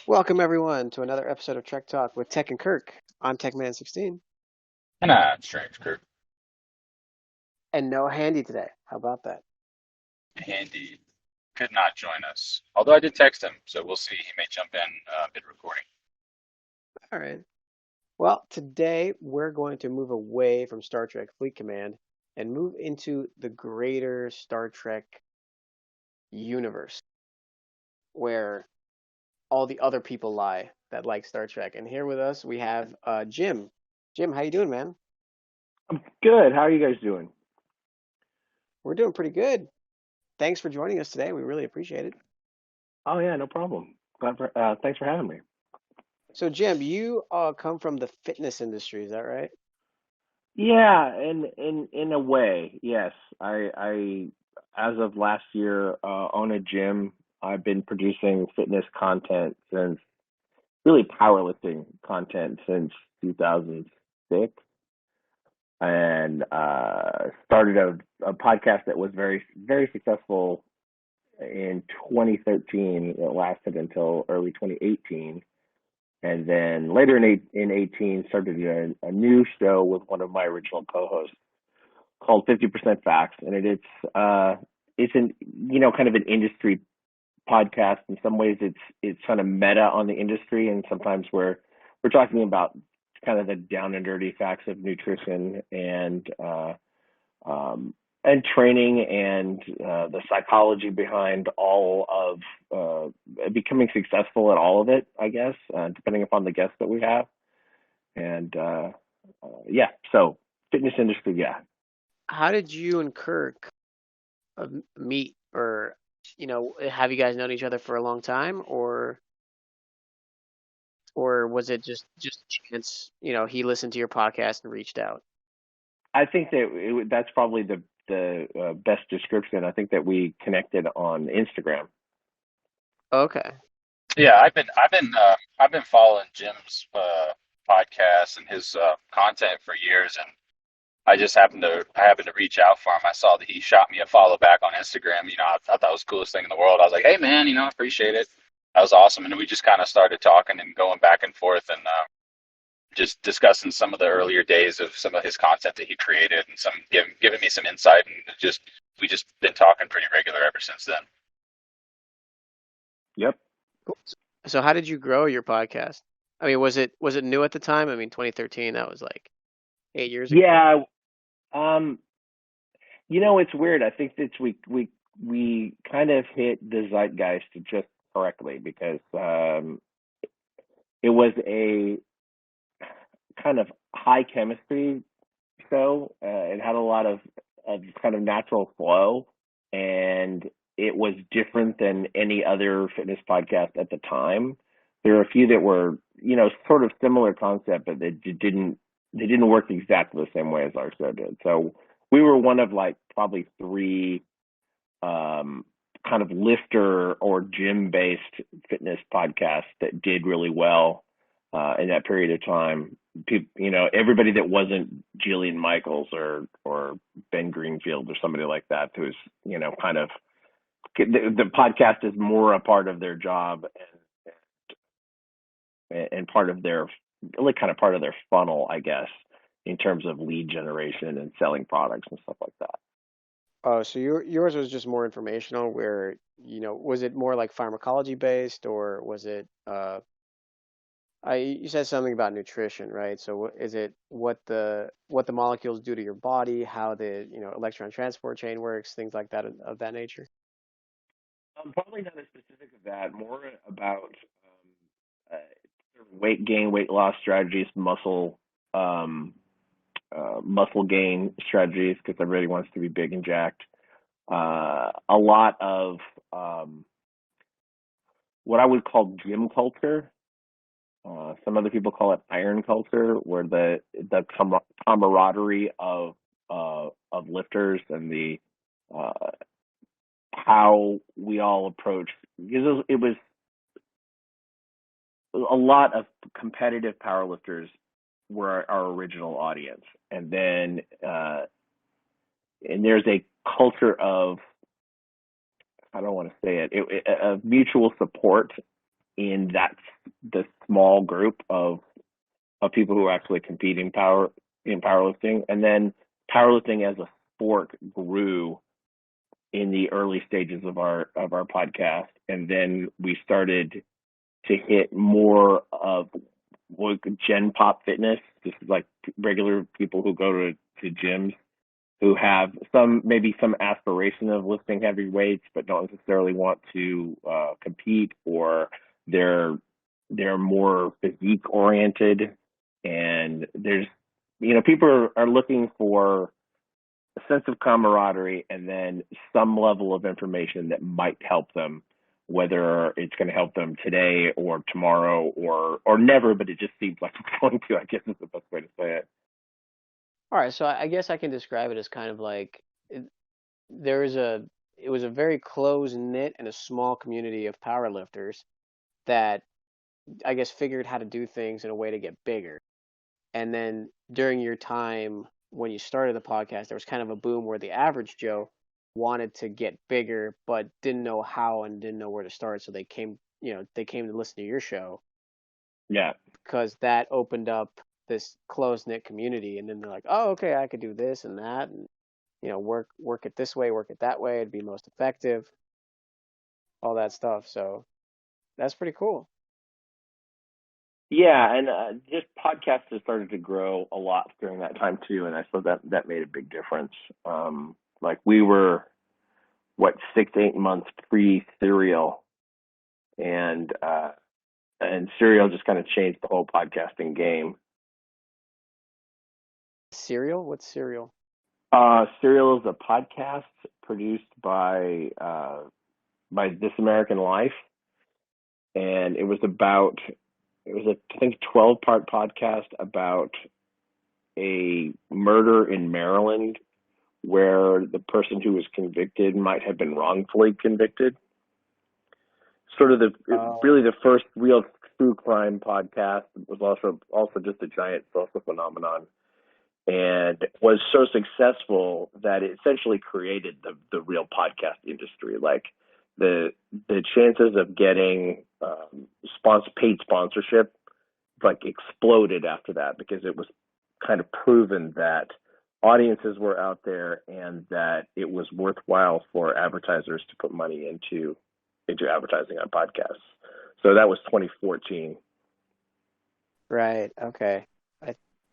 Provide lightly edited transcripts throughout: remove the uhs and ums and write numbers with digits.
Welcome everyone to another episode of Trek Talk with Tech and Kirk. I'm Techman16 And StrangeKirk, and no Handy today. How about that? Handy could not join us. Although I did text him, so we'll see. He may jump in mid-recording. All right. Well, today we're going to move away from Star Trek Fleet Command and move into the greater Star Trek universe where all the other people lie that like Star Trek. And here with us we have Jim. Jim, how you doing, man? I'm good. How are you guys doing? We're doing pretty good. Thanks for joining us today. We really appreciate it. Oh yeah, no problem. Thanks for having me. So, Jim, you come from the fitness industry, is that right? Yeah, in a way, yes. I as of last year own a gym. I've been producing fitness content since really powerlifting content since 2006, and started a podcast that was very successful in 2013. It lasted until early 2018. And then later in 18, started a new show with one of my original co-hosts called 50% Facts. And it's an, kind of an industry podcast. In some ways it's kind of meta on the industry. And sometimes we're talking about kind of the down and dirty facts of nutrition and training and the psychology behind all of becoming successful at all of it, I guess, depending upon the guests that we have. And yeah, so fitness industry, yeah. How did you and Kirk meet, or have you guys known each other for a long time, or was it just chance? He listened to your podcast and reached out. I think that that's probably the best description. I think that we connected on Instagram. Okay. Yeah, I've been following Jim's podcast and his content for years, and I happened to reach out for him. I saw that he shot me a follow back on Instagram. I thought that was the coolest thing in the world. I was like, hey man, I appreciate it. That was awesome, and we just kind of started talking and going back and forth, and just discussing some of the earlier days of some of his content that he created, and some giving me some insight, and just we just been talking pretty regular ever since then. Yep. Cool. So how did you grow your podcast? I mean, was it new at the time? I mean, 2013, that was like 8 years ago. Yeah. Um, it's weird. I think that we kind of hit the zeitgeist just correctly because it was a kind of high chemistry show. It had a lot of kind of natural flow, and it was different than any other fitness podcast at the time. There were a few that were, sort of similar concept, but they didn't work exactly the same way as our show did. So we were one of like probably three kind of lifter or gym based fitness podcasts that did really well in that period of time. People, everybody that wasn't Jillian Michaels or Ben Greenfield or somebody like that, who's kind of the podcast is more a part of their job and part of their really kind of part of their funnel, I guess, in terms of lead generation and selling products and stuff like that. Oh, so yours was just more informational, where, was it more like pharmacology based, or was it you said something about nutrition, right? So is it what the molecules do to your body, how the, electron transport chain works, things like that of that nature? Probably not as specific of that. More about weight gain, weight loss strategies, muscle gain strategies, because everybody wants to be big and jacked. A lot of what I would call gym culture. Some other people call it iron culture, where the camaraderie of lifters and the uh, how we all approach, because it was a lot of competitive powerlifters were our original audience, and then and there's a culture of, I don't want to say it, of mutual support in that the small group of people who actually compete in powerlifting, and then powerlifting as a sport grew in the early stages of our podcast, and then we started to hit more of what Gen Pop fitness. This is like regular people who go to gyms who have maybe some aspiration of lifting heavy weights, but don't necessarily want to compete, or they're they're more physique oriented, and there's people are looking for a sense of camaraderie and then some level of information that might help them, whether it's going to help them today or tomorrow or never, but it just seems like it's going to, I guess is the best way to say it. All right, so I guess I can describe it as kind of like there is it was a very close knit and a small community of powerlifters that I guess figured how to do things in a way to get bigger. And then during your time when you started the podcast, there was kind of a boom where the average Joe wanted to get bigger but didn't know how and didn't know where to start. So they came to listen to your show Yeah. because that opened up this close knit community. And then they're like, oh, okay, I could do this and that, and work it this way, work it that way, it'd be most effective, all that stuff. So that's pretty cool. Yeah, and just podcasts have started to grow a lot during that time too, and I suppose that made a big difference. Like we were, what, 6 8 months pre Serial, and Serial just kind of changed the whole podcasting game. Serial? What's Serial? Serial is a podcast produced by This American Life, and it was a, I think, 12-part podcast about a murder in Maryland where the person who was convicted might have been wrongfully convicted. Sort of really the first real true crime podcast. It was also just a giant social phenomenon, and was so successful that it essentially created the real podcast industry. Like the chances of getting paid sponsorship like exploded after that, because it was kind of proven that audiences were out there and that it was worthwhile for advertisers to put money into advertising on podcasts. So that was 2014. Right. Okay.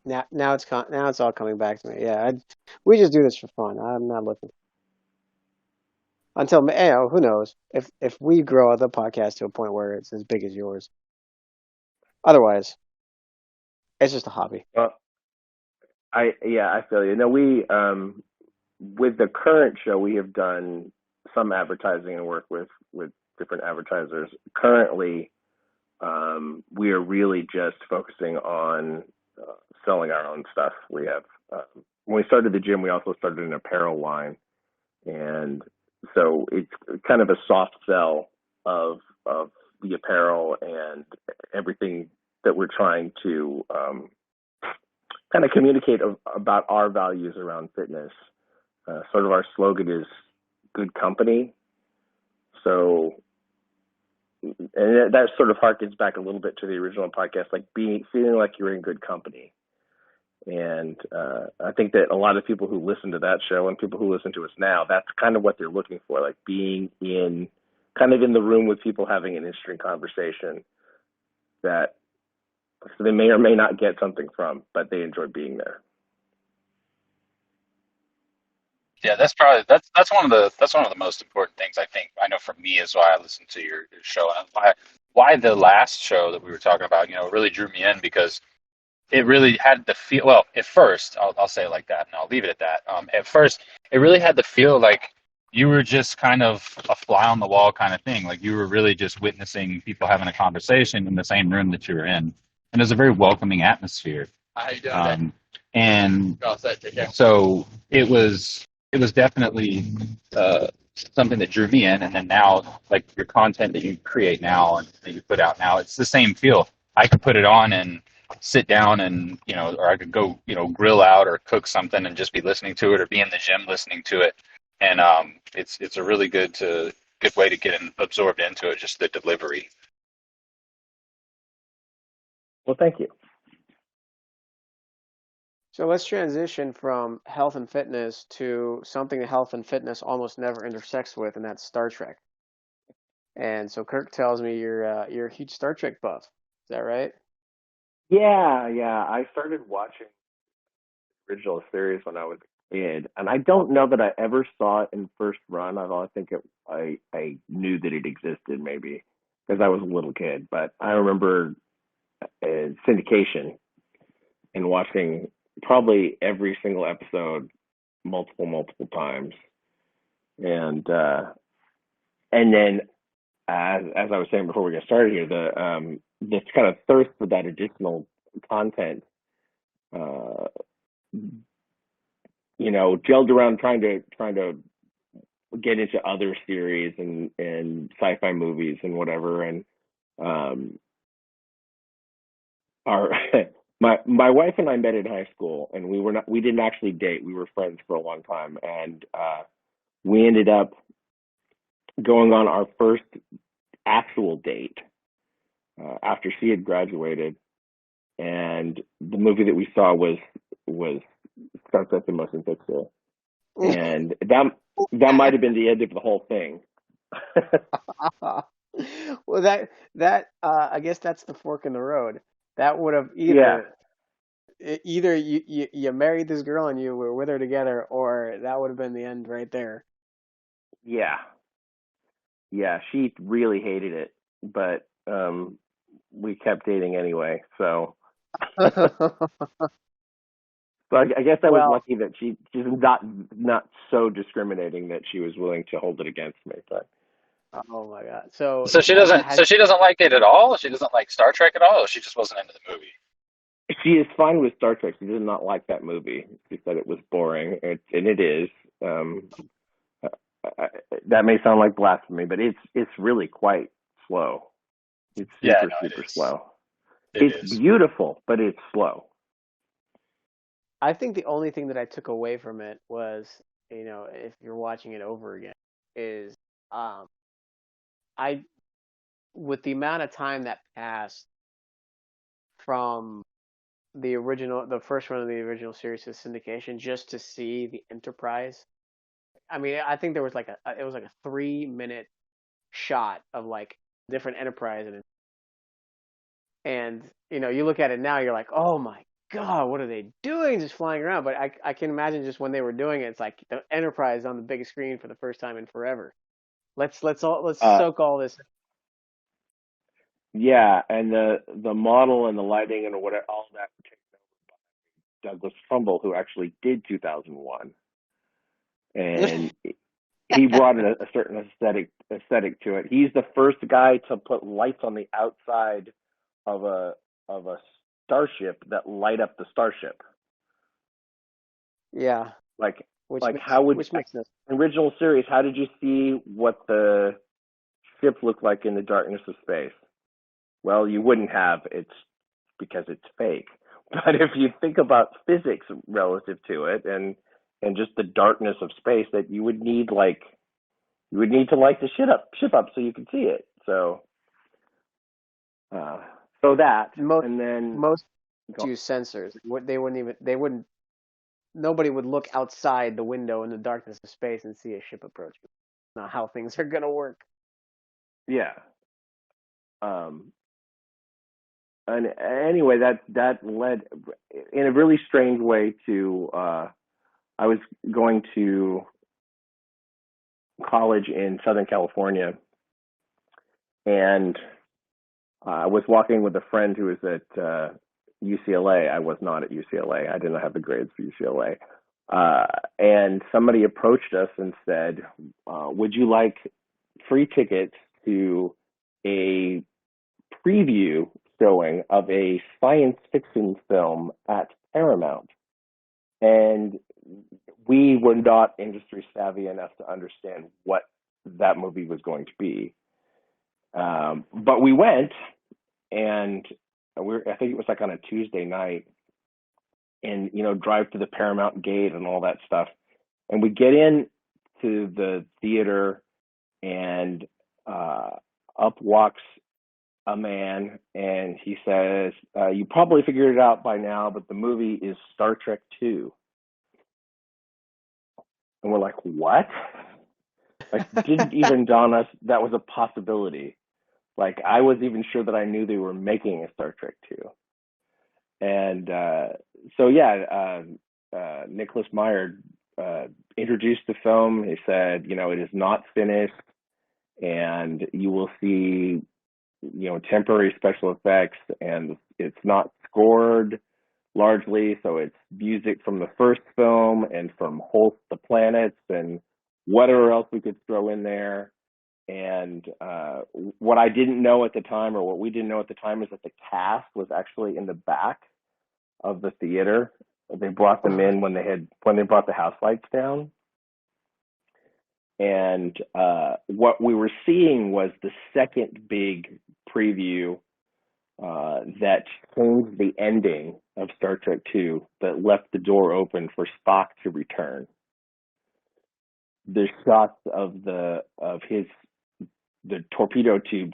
Now it's all coming back to me. Yeah. We just do this for fun. I'm not looking until who knows if we grow the podcast to a point where it's as big as yours. Otherwise, it's just a hobby. I feel you. No, we with the current show, we have done some advertising and work with different advertisers. Currently, we are really just focusing on selling our own stuff. We have when we started the gym, we also started an apparel line, and so it's kind of a soft sell of the apparel and everything that we're trying to kind of communicate about our values around fitness. Sort of our slogan is "Good Company," so. And that sort of harkens back a little bit to the original podcast, like feeling like you're in good company. And I think that a lot of people who listen to that show and people who listen to us now, that's kind of what they're looking for, like being in the room with people having an interesting conversation that they may or may not get something from, but they enjoy being there. Yeah, that's one of the most important things, I think. I know for me is why I listen to your show, and why the last show that we were talking about, really drew me in, because it really had the feel. Well, at first, I'll say it like that, and I'll leave it at that. At first, it really had the feel like you were just kind of a fly on the wall kind of thing. Like you were really just witnessing people having a conversation in the same room that you were in, and it was a very welcoming atmosphere. And so it was definitely something that drew me in. And then now, like your content that you create now and that you put out now, it's the same feel. I could put it on and sit down and, or I could go, grill out or cook something and just be listening to it, or be in the gym listening to it. And it's a really good way to get absorbed into it, just the delivery. Well, thank you. So let's transition from health and fitness to something that health and fitness almost never intersects with, and that's Star Trek. And so Kirk tells me you're a huge Star Trek buff. Is that right? Yeah, yeah. I started watching original series when I was a kid, and I don't know that I ever saw it in first run. I think I knew that it existed maybe because I was a little kid, but I remember syndication and watching probably every single episode multiple times, and then as I was saying before we got started here, the this kind of thirst for that additional content. Uh, gelled around trying to get into other series and sci-fi movies and whatever. And um, our my wife and I met in high school, and we didn't actually date. We were friends for a long time, and we ended up going on our first actual date after she had graduated, and the movie that we saw was Star Trek: The Motion Picture, and that might have been the end of the whole thing. Well, that I guess that's the fork in the road. That would have Yeah, either you married this girl and you were with her together, or that would have been the end right there. yeah, yeah. She really hated it, but we kept dating anyway. So I guess I was Well, lucky that she's not so discriminating that she was willing to hold it against me. But oh my God. So So she has doesn't. has So she doesn't like it at all. She doesn't like Star Trek at all. Or she just wasn't into the movie. she is fine with Star Trek. She did not like that movie. She said it was boring, and it is. Um, I, that may sound like blasphemy, but it's really quite slow. It's Yeah, super no, it super is. slow. It It's is. beautiful, but it's slow. I think the only thing that I took away from it was, if you're watching it over again, is um I with the amount of time that passed from the first run of the original series to syndication, just to see the Enterprise. I mean, I think there was it was like a 3 minute shot of like different Enterprise, and you look at it now, you're like, oh my God, what are they doing just flying around? But I can imagine just when they were doing it, it's like the Enterprise on the big screen for the first time in forever. Let's Uh, soak all this. yeah, and the model and the lighting and what all that Douglas Trumbull, who actually did 2001, and he brought a certain aesthetic to it. He's the first guy to put lights on the outside of a starship that light up the starship. Yeah, Like which like makes how would which makes sense. original series? How did you see what the ship looked like in the darkness of space? Well, you wouldn't have. It's because it's fake. But if you think about physics relative to it and just the darkness of space, that you would need to light the ship up so you could see it. Uh, so that, Most and then most go, use sensors. They wouldn't nobody would look outside the window in the darkness of space and see a ship approaching. Not how things are gonna work. yeah. Um, and anyway, that led in a really strange way to I was going to college in Southern California, and I was walking with a friend who was at UCLA. I was not at UCLA. I did not have the grades for UCLA. And somebody approached us and said, "Would you like free tickets to a preview showing of a science fiction film at Paramount?" And we were not industry savvy enough to understand what that movie was going to be. But we went, and I think it was like on a Tuesday night, and drive to the Paramount gate and all that stuff. And we get in to the theater, and up walks a man, and he says, "You probably figured it out by now, but the movie is Star Trek 2." And we're like, "What?" Like, didn't even dawn us that was a possibility. Like, I was even sure that I knew they were making a Star Trek 2. And so, yeah, Nicholas Meyer introduced the film. He said, it is not finished, and you will see, temporary special effects, and it's not scored largely, so it's music from the first film and from Holst the Planets and whatever else we could throw in there. And what I didn't know at the time, or what we didn't know at the time, is that the cast was actually in the back of the theater. They brought them in when they brought the house lights down. And what we were seeing was the second big preview that changed the ending of Star Trek II, that left the door open for Spock to return. The shots of the torpedo tube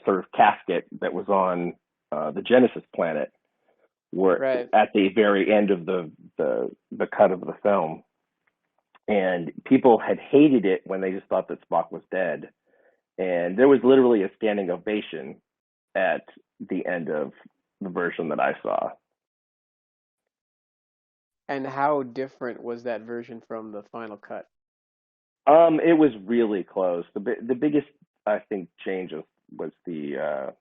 sort of casket that was on the Genesis planet were Right. at the very end of the cut of the film. And people had hated it when they just thought that Spock was dead. And there was literally a standing ovation at the end of the version that I saw. And how different was that version from the final cut? It was really close. The biggest, I think, change was the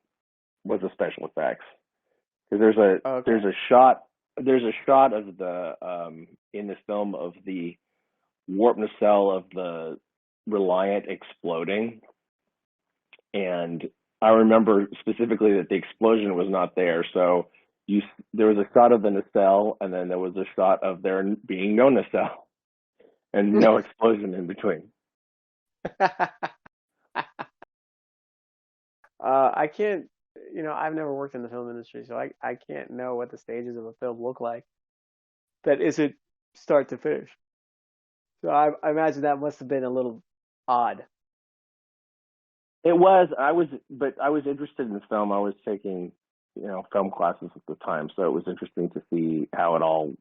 special effects, because Okay. there's a shot of the in this film of the warp nacelle of the Reliant exploding, and I remember specifically that the explosion was not there. So there was a shot of the nacelle, and then there was a shot of there being no nacelle and no explosion in between. I can't, I've never worked in the film industry, so I can't know what the stages of a film look like that isn't start to finish. So I imagine that must have been a little odd. It was. I was interested in film. I was taking, film classes at the time, so it was interesting to see how it all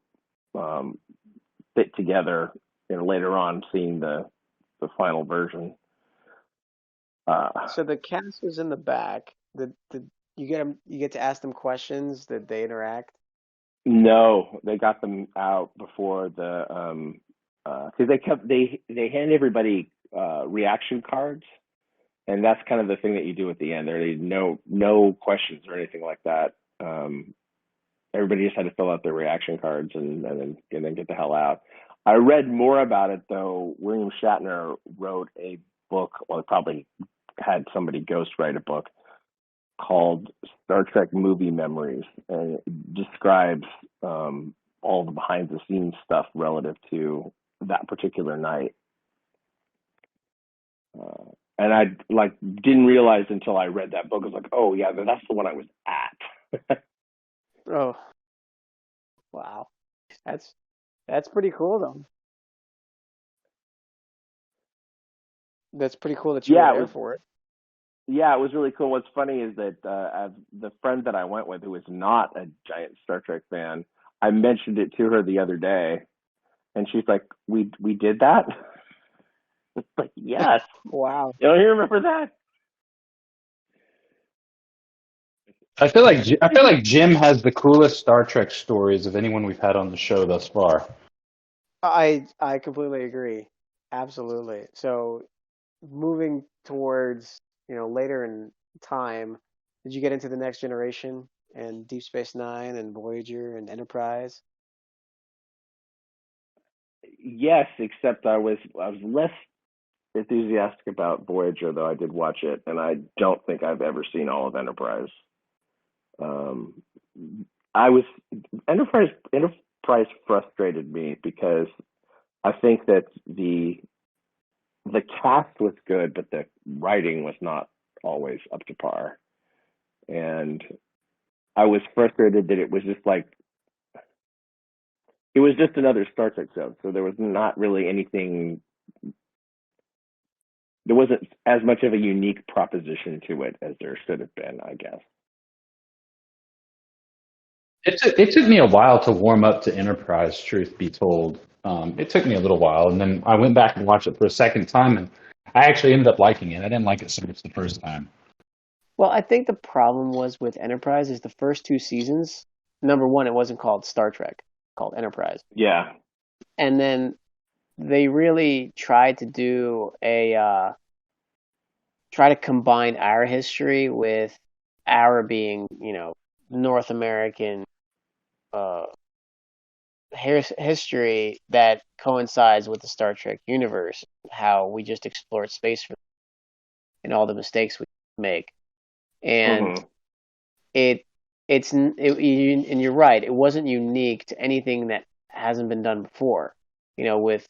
um, fit together. Later on, seeing the final version. So the cast was in the back. The you get to ask them questions that they interact. No, they got them out before the because they hand everybody reaction cards, and that's kind of the thing that you do at the end. There, no questions or anything like that. Everybody just had to fill out their reaction cards and then get the hell out. I read more about it though. William Shatner wrote a book, or probably had somebody ghostwrite a book called Star Trek Movie Memories, and it describes all the behind the scenes stuff relative to that particular night. And I didn't realize until I read that book. I was like, oh yeah, that's the one I was at. Oh, wow. That's that's pretty cool though. That's pretty cool that you were Yeah, it there was. for it. Yeah, it was really cool. What's funny is that the friend that I went with, who is not a giant Star Trek fan, I mentioned it to her the other day, and she's like, "We did that." It's like, yes. Wow. You remember that? I feel like Jim has the coolest Star Trek stories of anyone we've had on the show thus far. I completely agree. Absolutely. So moving towards, later in time, did you get into the next generation and Deep Space Nine and Voyager and Enterprise? Yes, except I was less enthusiastic about Voyager, though I did watch it, and I don't think I've ever seen all of Enterprise. Um, I was Enterprise frustrated me because I think that the cast was good, but the writing was not always up to par, and I was frustrated that it was just another Star Trek show, so there was not really anything there wasn't as much of a unique proposition to it as there should have been, I guess. It took me a while to warm up to Enterprise, truth be told. It took me a little while, and then I went back and watched it for a second time, and I actually ended up liking it. I didn't like it so much the first time. Well, I think the problem was with Enterprise is the first two seasons. Number one, it wasn't called Star Trek, called Enterprise, Yeah. and then they really tried to do a try to combine our history with our being, North American uh, history that coincides with the Star Trek universe, how we just explored space and all the mistakes we make. And Mm-hmm. it and you're right, it wasn't unique to anything that hasn't been done before. With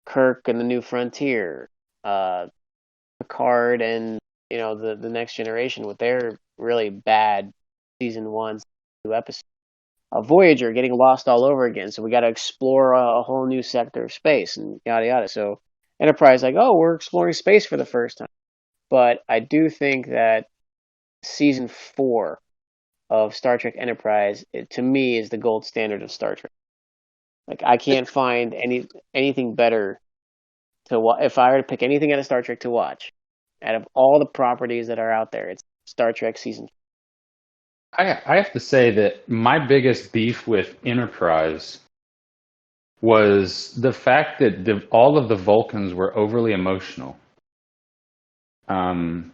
Kirk and the New Frontier, Picard and the Next Generation with their really bad season one, two episodes. Voyager getting lost all over again, so we got to explore a whole new sector of space and yada yada. So Enterprise, like, oh, we're exploring space for the first time. But I do think that season four of Star Trek Enterprise, to me, is the gold standard of Star Trek. Like, I can't find anything better to if I were to pick anything out of Star Trek to watch. Out of all the properties that are out there, it's Star Trek season. I have to say that my biggest beef with Enterprise was the fact that all of the Vulcans were overly emotional, um,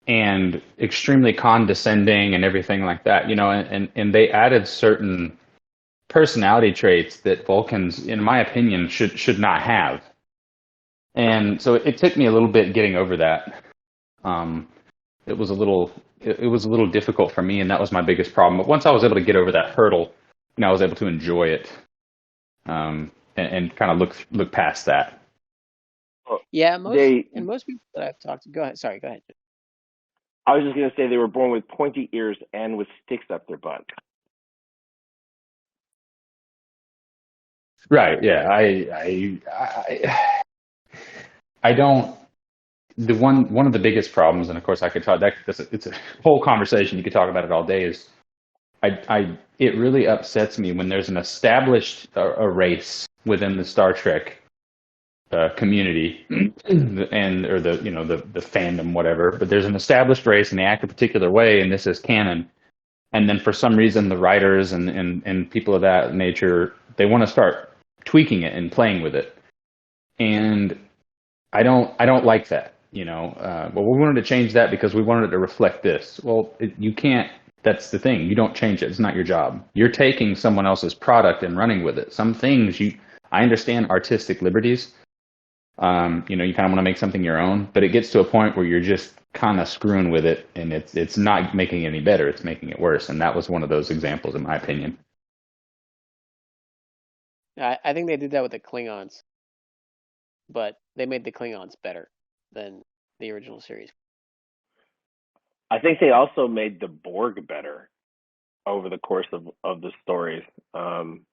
and extremely condescending and everything like that. And they added certain personality traits that Vulcans, in my opinion, should not have. And so it took me a little bit getting over that. Um, it was a little difficult for me, and that was my biggest problem. But once I was able to get over that hurdle, I was able to enjoy it, and kind of look past that. Well, Yeah, they, most people that I've talked to. Go ahead. Sorry, go ahead. I was just gonna say they were born with pointy ears and with sticks up their butt. Right? Yeah. I don't. The one of the biggest problems, and of course I could talk. It's a whole conversation. You could talk about it all day. Is it really upsets me when there's an established a race within the Star Trek community and or the fandom, whatever, but there's an established race and they act a particular way, and this is canon, and then for some reason the writers and people of that nature, they want to start tweaking it and playing with it, and I don't like that. Well, we wanted to change that because we wanted it to reflect this. Well, you can't. That's the thing. You don't change it. It's not your job. You're taking someone else's product and running with it. Some things I understand artistic liberties. You kind of want to make something your own, but it gets to a point where you're just kind of screwing with it, and it's not making it any better. It's making it worse, and that was one of those examples, in my opinion. I think they did that with the Klingons, but they made the Klingons better than the original series. I think they also made the Borg better over the course of the stories. Um,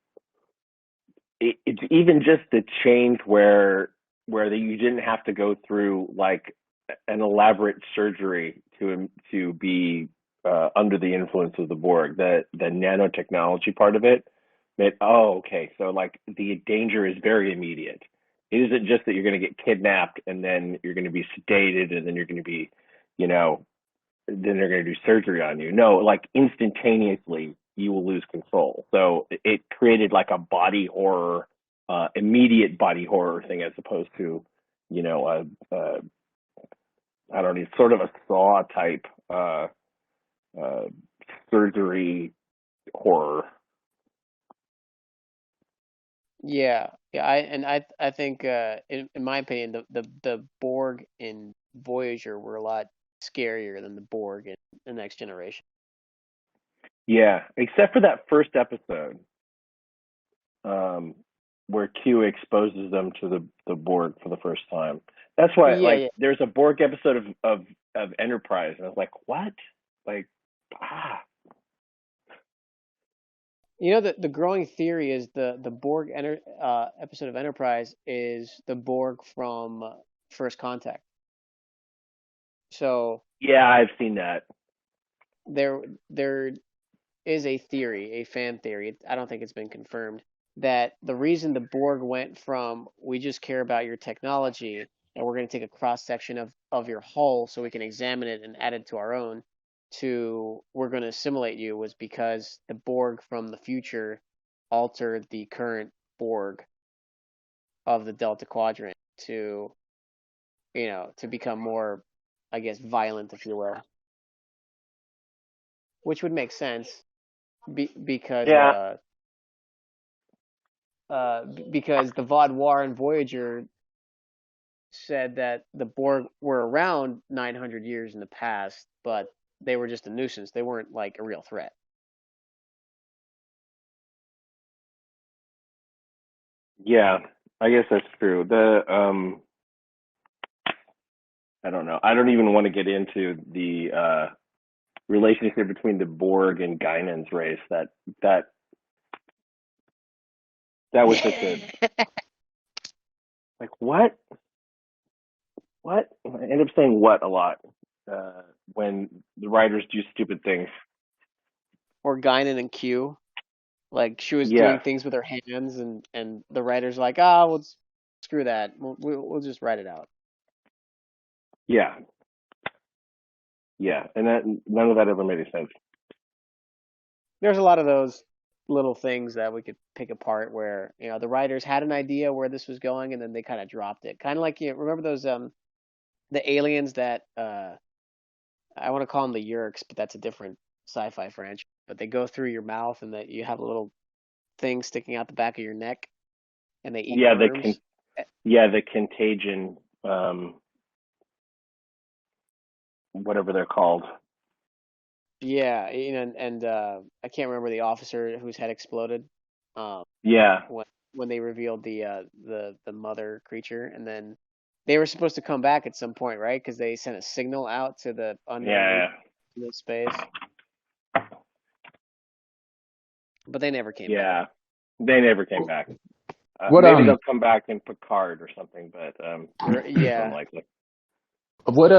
it's even just the change where you didn't have to go through like an elaborate surgery to be under the influence of the Borg. The nanotechnology part of it made, oh, okay, so like the danger is very immediate. It isn't just that you're going to get kidnapped and then you're going to be sedated and then you're going to be, you know, then they're going to do surgery on you. No, like instantaneously you will lose control. So it created like a body horror, immediate body horror thing as opposed to, you know, I don't know, sort of a Saw type uh, surgery horror. Yeah, yeah. I think in my opinion the Borg in Voyager were a lot scarier than the Borg in the Next Generation. Yeah, except for that first episode, um, where Q exposes them to the Borg for the first time. That's why, Yeah, like, yeah. there's a Borg episode of Enterprise, and I was like, what? Like, ah, The growing theory is the Borg episode of Enterprise is the Borg from First Contact. So Yeah, I've seen that. there is a theory, a fan theory. I don't think it's been confirmed that the reason the Borg went from we just care about your technology and we're going to take a cross section of your hull so we can examine it and add it to our own to we're going to assimilate you was because the Borg from the future altered the current Borg of the Delta Quadrant to to become more, I guess, violent, if you will, which would make sense because Yeah, because the Vaudoir and Voyager said that the Borg were around 900 years in the past, but they were just a nuisance. They weren't like a real threat. yeah, I guess that's true. I don't know. I don't even want to get into the relationship between the Borg and Guinan's race. That that was such a like what I end up saying what a lot when the writers do stupid things. Or Guinan and Q, like she was doing Yeah, things with her hands, and the writers like, ah, well, screw that. We'll just write it out. yeah, yeah, and that none of that ever made any sense. There's a lot of those little things that we could pick apart where the writers had an idea where this was going and then they kind of dropped it. Kind of like remember those the aliens that I want to call them the Yerks, but that's a different sci-fi franchise. But they go through your mouth and that you have a little thing sticking out the back of your neck and they eat Yeah, worms. the contagion, whatever they're called. Yeah, and I can't remember the officer whose head exploded. Um, Yeah, when they revealed the mother creature, and then they were supposed to come back at some point, right? Because they sent a signal out to the unknown yeah, space, but they never came back. yeah. They never came back. What Maybe they'll come back in Picard or something, but it's Yeah, unlikely. what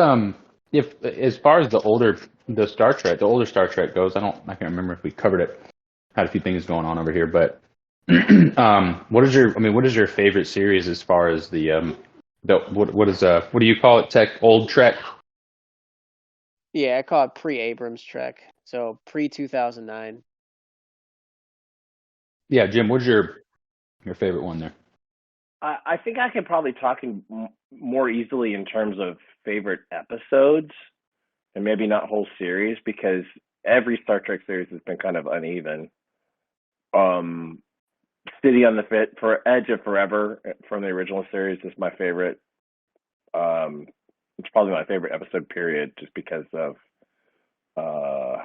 if as far as the older Star Trek goes, I can't remember if we covered it. Had a few things going on over here, but what is your favorite series as far as what do you call it? Old Trek? yeah, I call it pre-Abrams Trek, so pre-2009. Yeah, Jim, what's your favorite one there? I think I can probably talk more easily in terms of favorite episodes and maybe not whole series because every Star Trek series has been kind of uneven. Um, City on the Fit for Edge of Forever from the original series is my favorite. Um, it's probably my favorite episode period, just uh,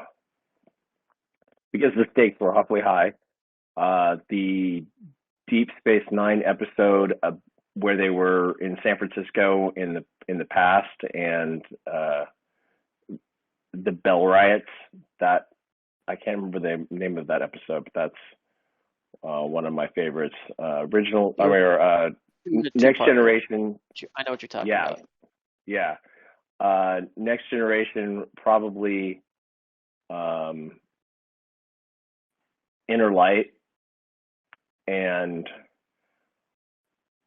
because the stakes were awfully high. The Deep Space Nine episode where they were in San Francisco in the past and the Bell riots. That I can't remember the name of that episode, but that's one of my favorites. Original, I It was, mean, it was a Next two-parter. Generation. I know what you're talking Yeah, about. yeah. Next Generation, probably um, Inner Light, and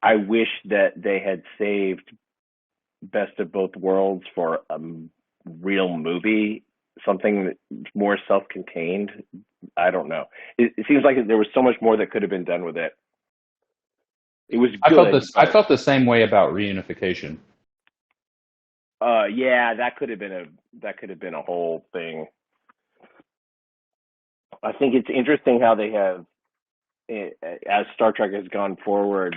I wish that they had saved Best of Both Worlds for a real movie, something that's more self-contained. I don't know. It seems like there was so much more that could have been done with it. It was good, I but felt the same way about Reunification. yeah, that could have been a whole thing. I think it's interesting how they have, as Star Trek has gone forward,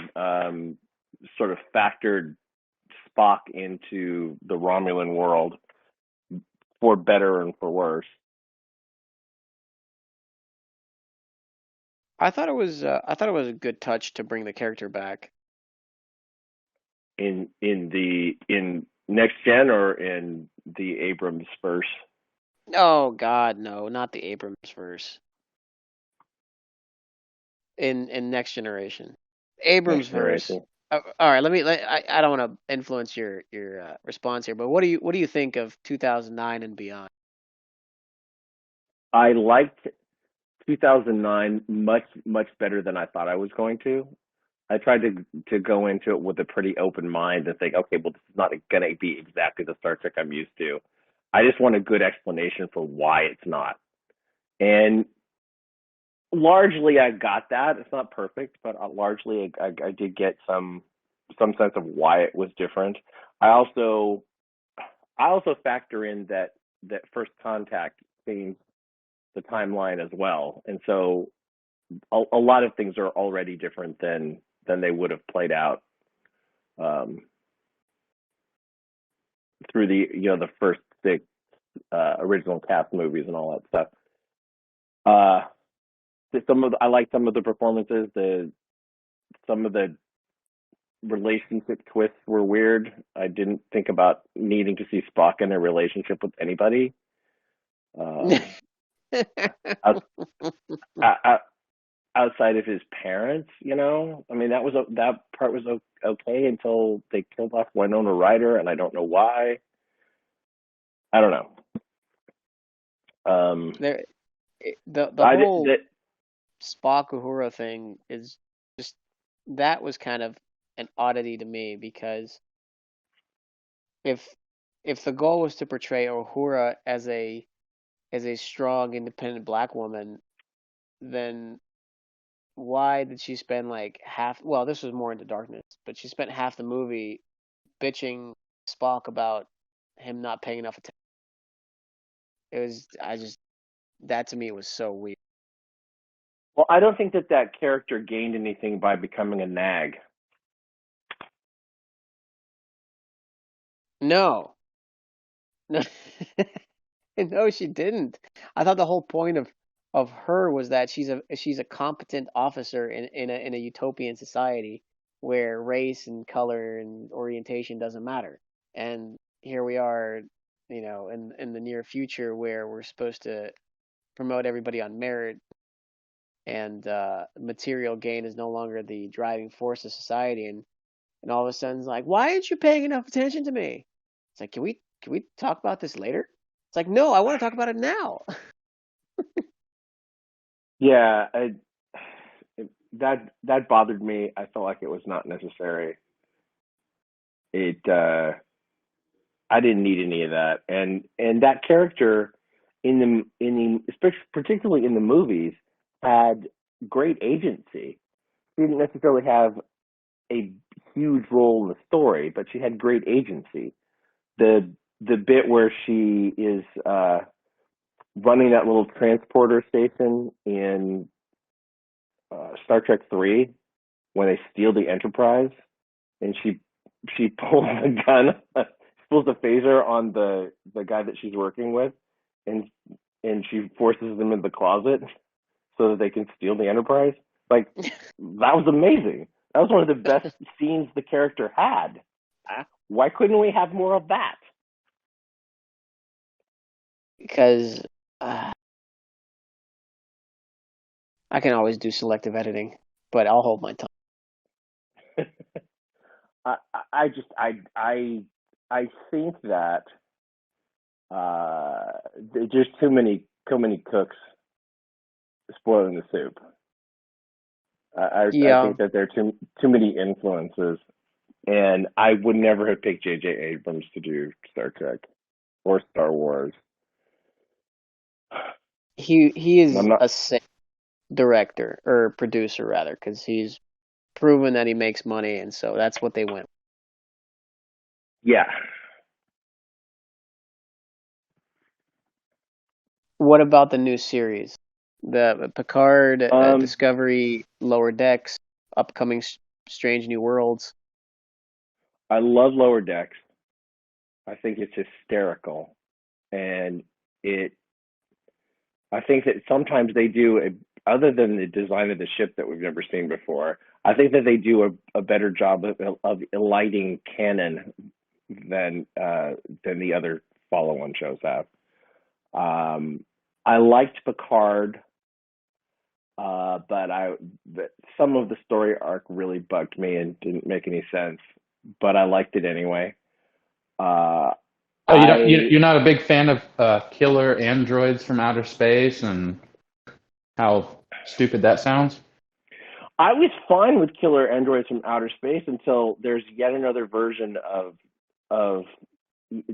sort of factored Spock into the Romulan world for better and for worse. I thought it was a good touch to bring the character back. In Next Gen or in the Abrams verse. Oh God, no, not the Abrams verse. In Next Generation. Abrams Next verse Generation. All right, I don't want to influence your response here, but what do you think of 2009 and beyond? I liked 2009 much better than I thought I was going to. I tried to go into it with a pretty open mind and think, okay, well, this is not going to be exactly the Star Trek I'm used to. I just want a good explanation for why it's not. And largely, I got that. It's not perfect, but largely, I did get some sense of why it was different. I also I also factor in that first contact being the timeline as well, and so a lot of things are already different than they would have played out um, through the first six original cast movies and all that stuff. Uh, I like some of the performances. Some of the relationship twists were weird. I didn't think about needing to see Spock in a relationship with anybody. Um, out, out, outside of his parents, I mean, that part was okay until they killed off Winona Ryder, and I don't know why. I don't know. There, the I whole that Spock Uhura thing is just that was kind of an oddity to me because if if the goal was to portray Uhura as a strong, independent black woman, then why did she spend like half? Well, this was more into darkness, but she spent half the movie bitching Spock about him not paying enough attention. It was I just that to me was so weird. Well, I don't think that character gained anything by becoming a nag. No, no, no, she didn't. I thought the whole point of her was that she's a competent officer in a utopian society where race and color and orientation doesn't matter. And here we are, in the near future where we're supposed to promote everybody on merit and material gain is no longer the driving force of society. And all of a sudden, it's like, why aren't you paying enough attention to me? It's like, can we talk about this later? It's like, no, I want to talk about it now. Yeah, that bothered me. I felt like it was not necessary. It I didn't need any of that, and that character particularly in the movies had great agency. She didn't necessarily have a huge role in the story, but she had great agency. The bit where she is running that little transporter station in Star Trek 3 when they steal the Enterprise, and she pulls the gun, pulls the phaser on the guy that she's working with, and she forces them in the closet so that they can steal the Enterprise. Like, that was amazing. That was one of the best scenes the character had. Why couldn't we have more of that? Because uh, I can always do selective editing, but I'll hold my tongue. I just I think that there's just too many cooks spoiling the soup. I Yeah, think that there are too many influences, and I would never have picked J.J. Abrams to do Star Trek or Star Wars. he I'm is not. a sick director or producer rather, because he's proven that he makes money, and so that's what they went. Yeah. What about the new series? The Picard, Um, Discovery, Lower Decks, upcoming Strange New Worlds. I love Lower Decks. I think it's hysterical, and it. I think that sometimes they do other than the design of the ship that we've never seen before. I think that they do a better job of lighting canon than the other follow-on shows have. Um, I liked Picard. but some of the story arc really bugged me and didn't make any sense. But I liked it anyway. Uh, Oh, you don't. I You're not a big fan of killer androids from outer space and how stupid that sounds. I was fine with killer androids from outer space until there's yet another version of of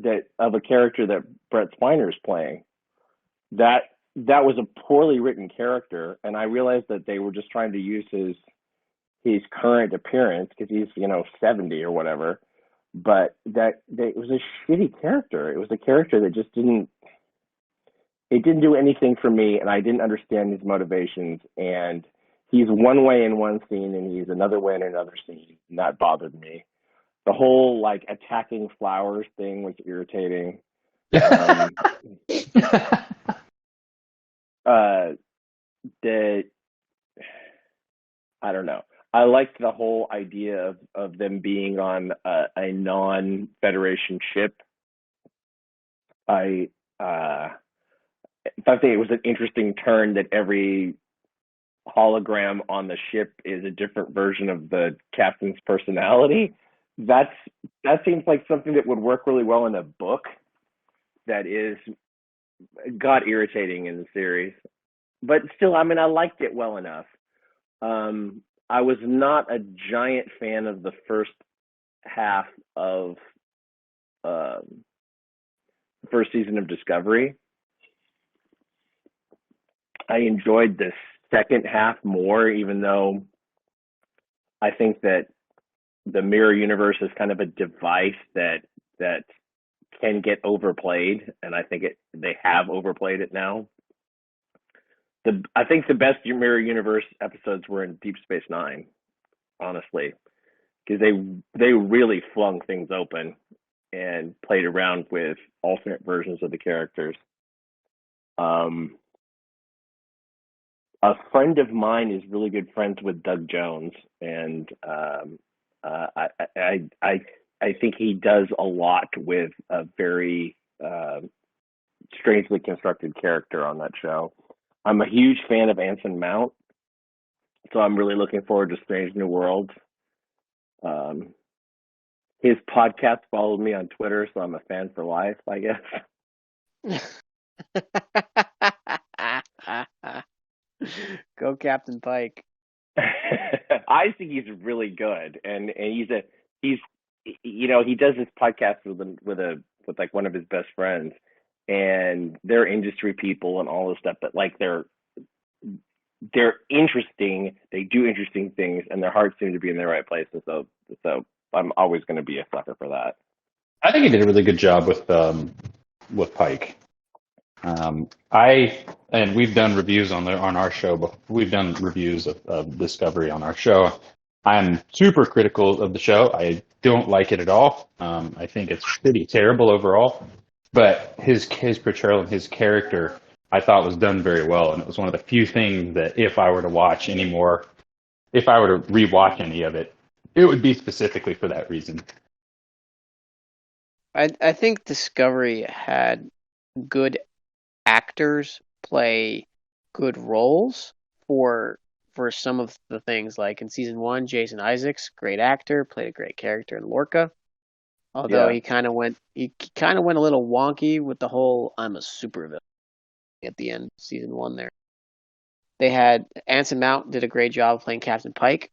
a character that Brett Spiner is playing. That that was a poorly written character, and I realized that they were just trying to use his current appearance because he's 70 or whatever. But that it was a shitty character. It was a character that just didn't do anything for me, and I didn't understand his motivations. And he's one way in one scene, and he's another way in another scene, and that bothered me. The whole like attacking flowers thing was irritating. Um, uh, that I don't know. I liked the whole idea of them being on a non-Federation ship. I thought that it was an interesting turn that every hologram on the ship is a different version of the captain's personality. That's that seems like something that would work really well in a book. That is got irritating in the series, but still, I mean, I liked it well enough. I was not a giant fan of the first half of um, the first season of Discovery. I enjoyed the second half more, even though I think that the mirror universe is kind of a device that can get overplayed, and I think they have overplayed it now. I think the best mirror universe episodes were in Deep Space Nine, honestly, because they really flung things open and played around with alternate versions of the characters. Um, a friend of mine is really good friends with Doug Jones, and I think he does a lot with a very strangely constructed character on that show. I'm a huge fan of Anson Mount, so I'm really looking forward to Strange New Worlds. Um, his podcast followed me on Twitter, so I'm a fan for life, I guess. Go Captain Pike. I think he's really good, and he's he does this podcast with like one of his best friends, and they're industry people and all this stuff, but like they're interesting. They do interesting things, and their hearts seem to be in the right place. And so I'm always going to be a sucker for that. I think he did a really good job with Pike. And we've done reviews on our show, but we've done reviews of Discovery on our show. I'm super critical of the show. I don't like it at all. I think it's pretty terrible overall. But his portrayal and his character, I thought was done very well, and it was one of the few things that if I were to watch any more, if I were to rewatch any of it, it would be specifically for that reason. I think Discovery had good actors play good roles for some of the things. Like in season 1, Jason Isaacs, great actor, played a great character in Lorca. Although Yeah, he kind of went a little wonky with the whole "I'm a supervillain" at the end of season 1 there. They had Anson Mount did a great job playing Captain Pike.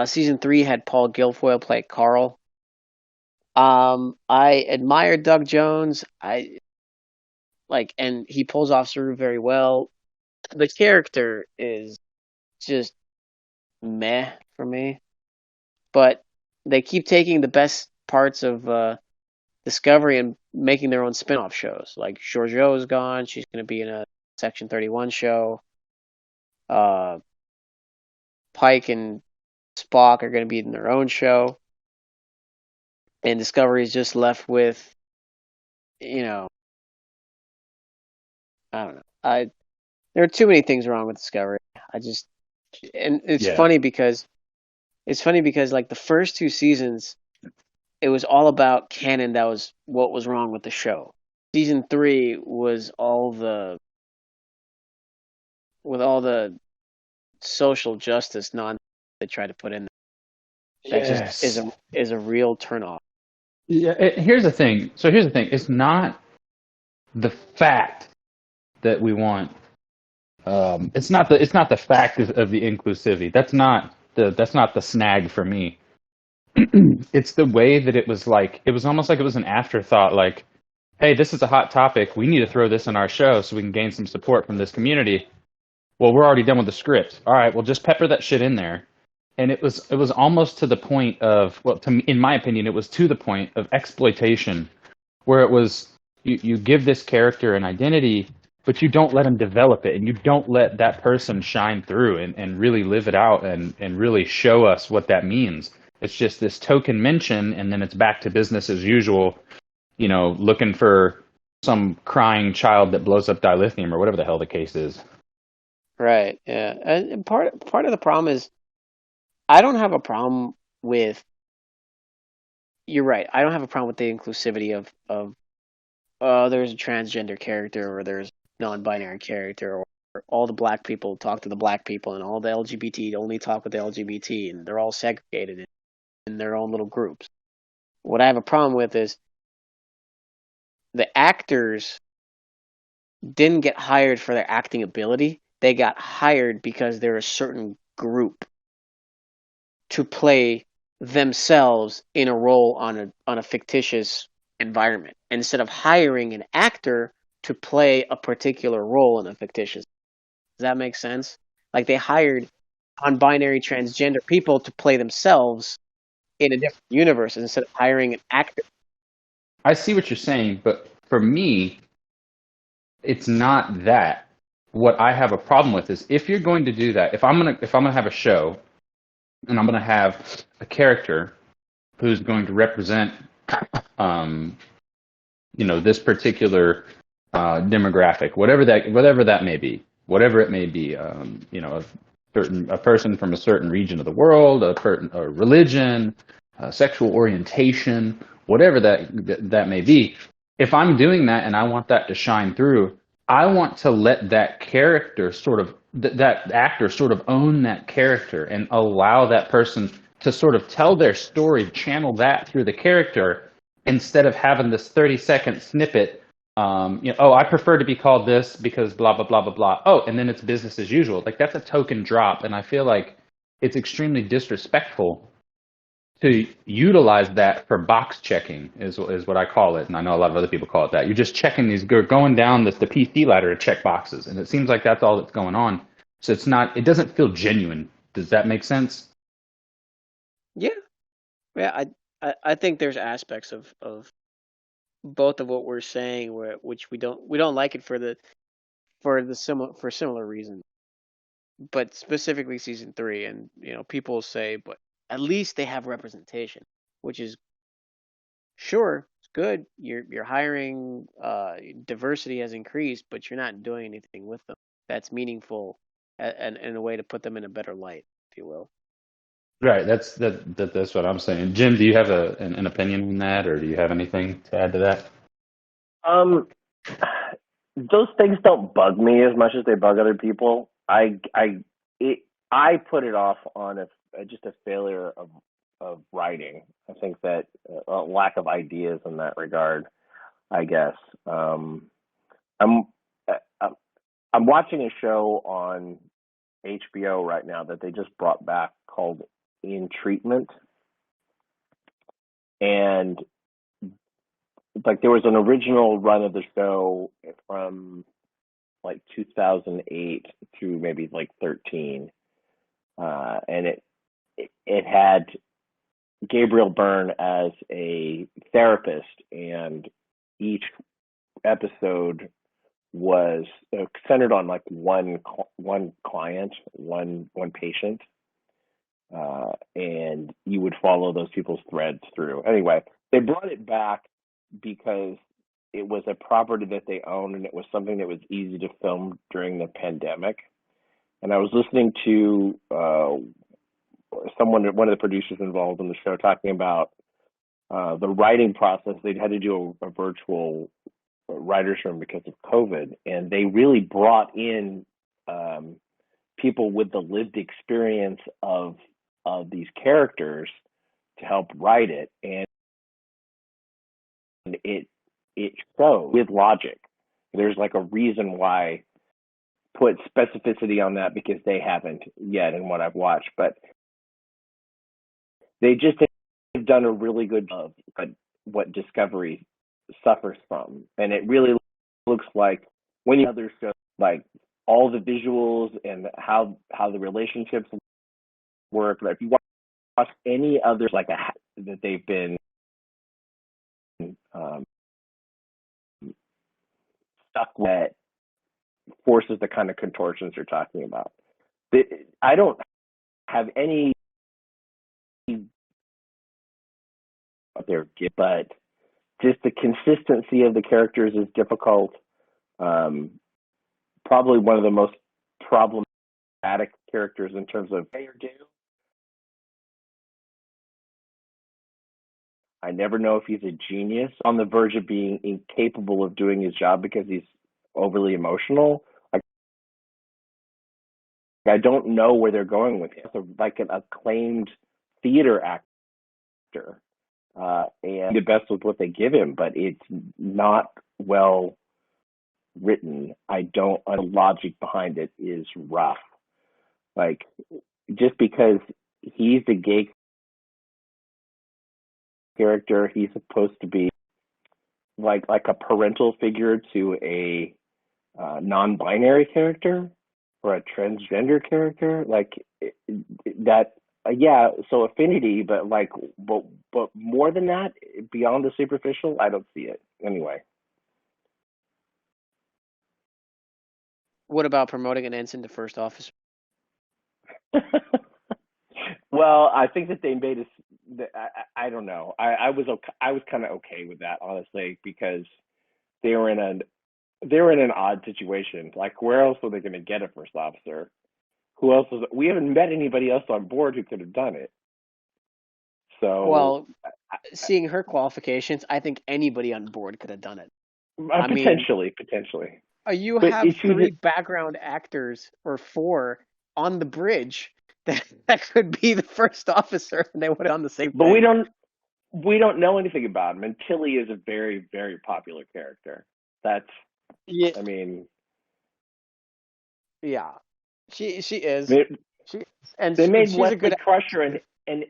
Season 3 had Paul Guilfoyle play Carl. I admire Doug Jones. And he pulls off Saru very well. The character is just meh for me, but they keep taking the best parts of Discovery and making their own spin-off shows. Like Georgiou is gone; she's going to be in a Section 31 show. Uh, Pike and Spock are going to be in their own show, and Discovery is just left with, you know, I don't know. There are too many things wrong with Discovery. And Yeah. it's funny because like the first 2 seasons, it was all about canon. That was what was wrong with the show. Season 3 was all the with all the social justice nonsense they try to put in there. That just Yes. is a real turnoff. Yeah. Here's the thing. So here's the thing. It's not the fact that we want. It's not the fact of the inclusivity. That's not the snag for me. It's the way that it was almost like it was an afterthought. Like, hey, this is a hot topic. We need to throw this in our show so we can gain some support from this community. Well, we're already done with the script. All right, well, just pepper that shit in there. And it was almost to the point of, well, in my opinion, it was to the point of exploitation, where it was you give this character an identity, but you don't let him develop it, and you don't let that person shine through and really live it out and really show us what that means. It's just this token mention, and then it's back to business as usual, looking for some crying child that blows up dilithium or whatever the hell the case is. Right. Yeah. And part of the problem is I don't have a problem with. You're right. I don't have a problem with the inclusivity of there's a transgender character or there's non-binary character or all the black people talk to the black people and all the LGBT only talk with the LGBT and they're all segregated in their own little groups. What I have a problem with is the actors didn't get hired for their acting ability. They got hired because they're a certain group to play themselves in a role on a fictitious environment instead of hiring an actor to play a particular role in a fictitious. Does that make sense? Like they hired non-binary transgender people to play themselves in a different universe instead of hiring an actor. I see what you're saying, but for me, it's not that. What I have a problem with is if you're going to do that, if I'm gonna have a show and I'm gonna have a character who's going to represent um, this particular demographic, whatever that may be, whatever it may be, a person from a certain region of the world, a religion, sexual orientation, whatever that may be. If I'm doing that and I want that to shine through, I want to let that character that actor sort of own that character and allow that person to sort of tell their story, channel that through the character instead of having this 30-second snippet. Oh, I prefer to be called this because blah, blah, blah, blah, blah. Oh, and then it's business as usual. Like that's a token drop. And I feel like it's extremely disrespectful to utilize that for box checking is what I call it. And I know a lot of other people call it that. You're just checking going down the PC ladder to check boxes. And it seems like that's all that's going on. So it doesn't feel genuine. Does that make sense? Yeah, yeah. I think there's aspects of both of what we're saying which we don't like it for similar reasons. But specifically season 3, and people say, but at least they have representation, which is sure it's good. You're hiring, diversity has increased, but you're not doing anything with them that's meaningful and in a way to put them in a better light, if you will. Right. That's what I'm saying. Jim, do you have an opinion on that, or do you have anything to add to that? Um, those things don't bug me as much as they bug other people. I put it off on just a failure of writing. I think that a lack of ideas in that regard. I guess I'm uh, I'm watching a show on HBO right now that they just brought back called In Treatment, and like there was an original run of the show from like 2008 through maybe like 13, and it had Gabriel Byrne as a therapist, and each episode was centered on like one client, one patient, and you would follow those people's threads through. Anyway, they brought it back because it was a property that they owned, and it was something that was easy to film during the pandemic. And I was listening to one of the producers involved in the show, talking about the writing process. They'd had to do a virtual writer's room because of COVID, and they really brought in people with the lived experience of these characters to help write it, and it shows with logic. There's like a reason why put specificity on that, because they haven't yet in what I've watched, but they just have done a really good job of what Discovery suffers from, and it really looks like when the other shows, like all the visuals and how the relationships work. Like if you watch any others like that they've been stuck with, forces the kind of contortions you're talking about. I don't have any there, but just the consistency of the characters is difficult. Probably one of the most problematic characters in terms of I never know if he's a genius on the verge of being incapable of doing his job because he's overly emotional. I don't know where they're going with him. So, like an acclaimed theater actor, and the best with what they give him, but it's not well written. The logic behind it is rough. Like, just because he's the gay character, he's supposed to be like a parental figure to a non-binary character or a transgender character, like that. Yeah, so affinity, but more than that, beyond the superficial, I don't see it anyway. What about promoting an ensign to first officer? Well, I think that they made us. I don't know. I was kind of okay with that, honestly, because they were in an odd situation. Like, where else were they going to get a first officer? Who else was? We haven't met anybody else on board who could have done it. So, well, seeing her qualifications, I think anybody on board could have done it. Potentially. You have 3 background actors or 4 on the bridge that could be the first officer, and they would have done the same thing. But we don't know anything about him, and Tilly is a very, very popular character. That's, yeah. I mean, yeah, she is. They made Wesley Crusher an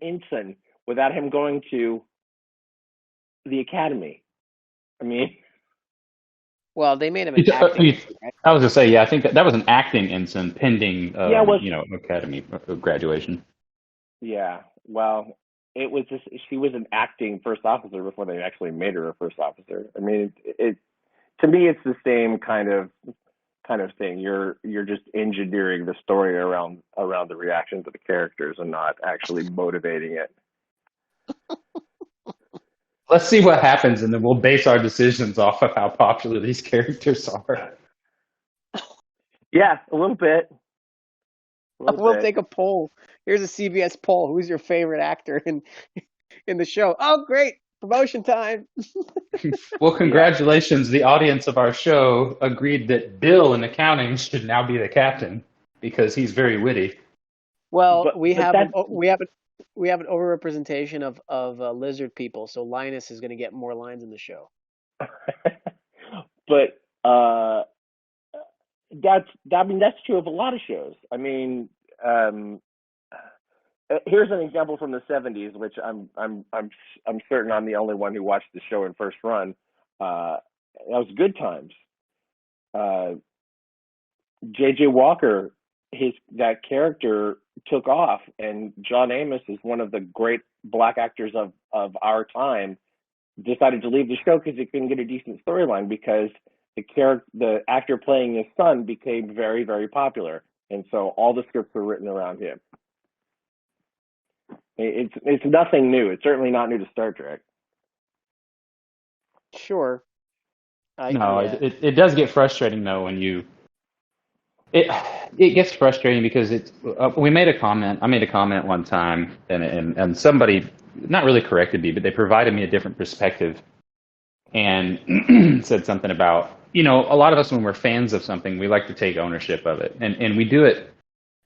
ensign without him going to the academy. I mean, well, they made him an acting. I was gonna say, yeah, I think that was an acting ensign pending, academy graduation. Yeah, well, it was just she was an acting first officer before they actually made her a first officer. I mean, it to me, it's the same kind of thing. You're just engineering the story around the reactions of the characters and not actually motivating it. Let's see what happens, and then we'll base our decisions off of how popular these characters are. Yeah, a little bit. We'll take a poll. Here's a CBS poll. Who's your favorite actor in the show? Oh, great. Promotion time. Well, congratulations. The audience of our show agreed that Bill in accounting should now be the captain because he's very witty. Well, we have an overrepresentation of lizard people, so Linus is going to get more lines in the show. But that's true of a lot of shows. I mean, here's an example from the 70s, which I'm certain I'm the only one who watched the show in first run. That was Good Times. J.J. Walker, that character took off, and John Amos is one of the great black actors of our time. Decided to leave the show because he couldn't get a decent storyline because the actor playing his son became very, very popular, and so all the scripts were written around him. It's nothing new. It's certainly not new to Star Trek. Sure. It does get frustrating though when it gets frustrating because we made a comment. I made a comment one time, and somebody not really corrected me, but they provided me a different perspective and said something about, a lot of us when we're fans of something, we like to take ownership of it, and we do it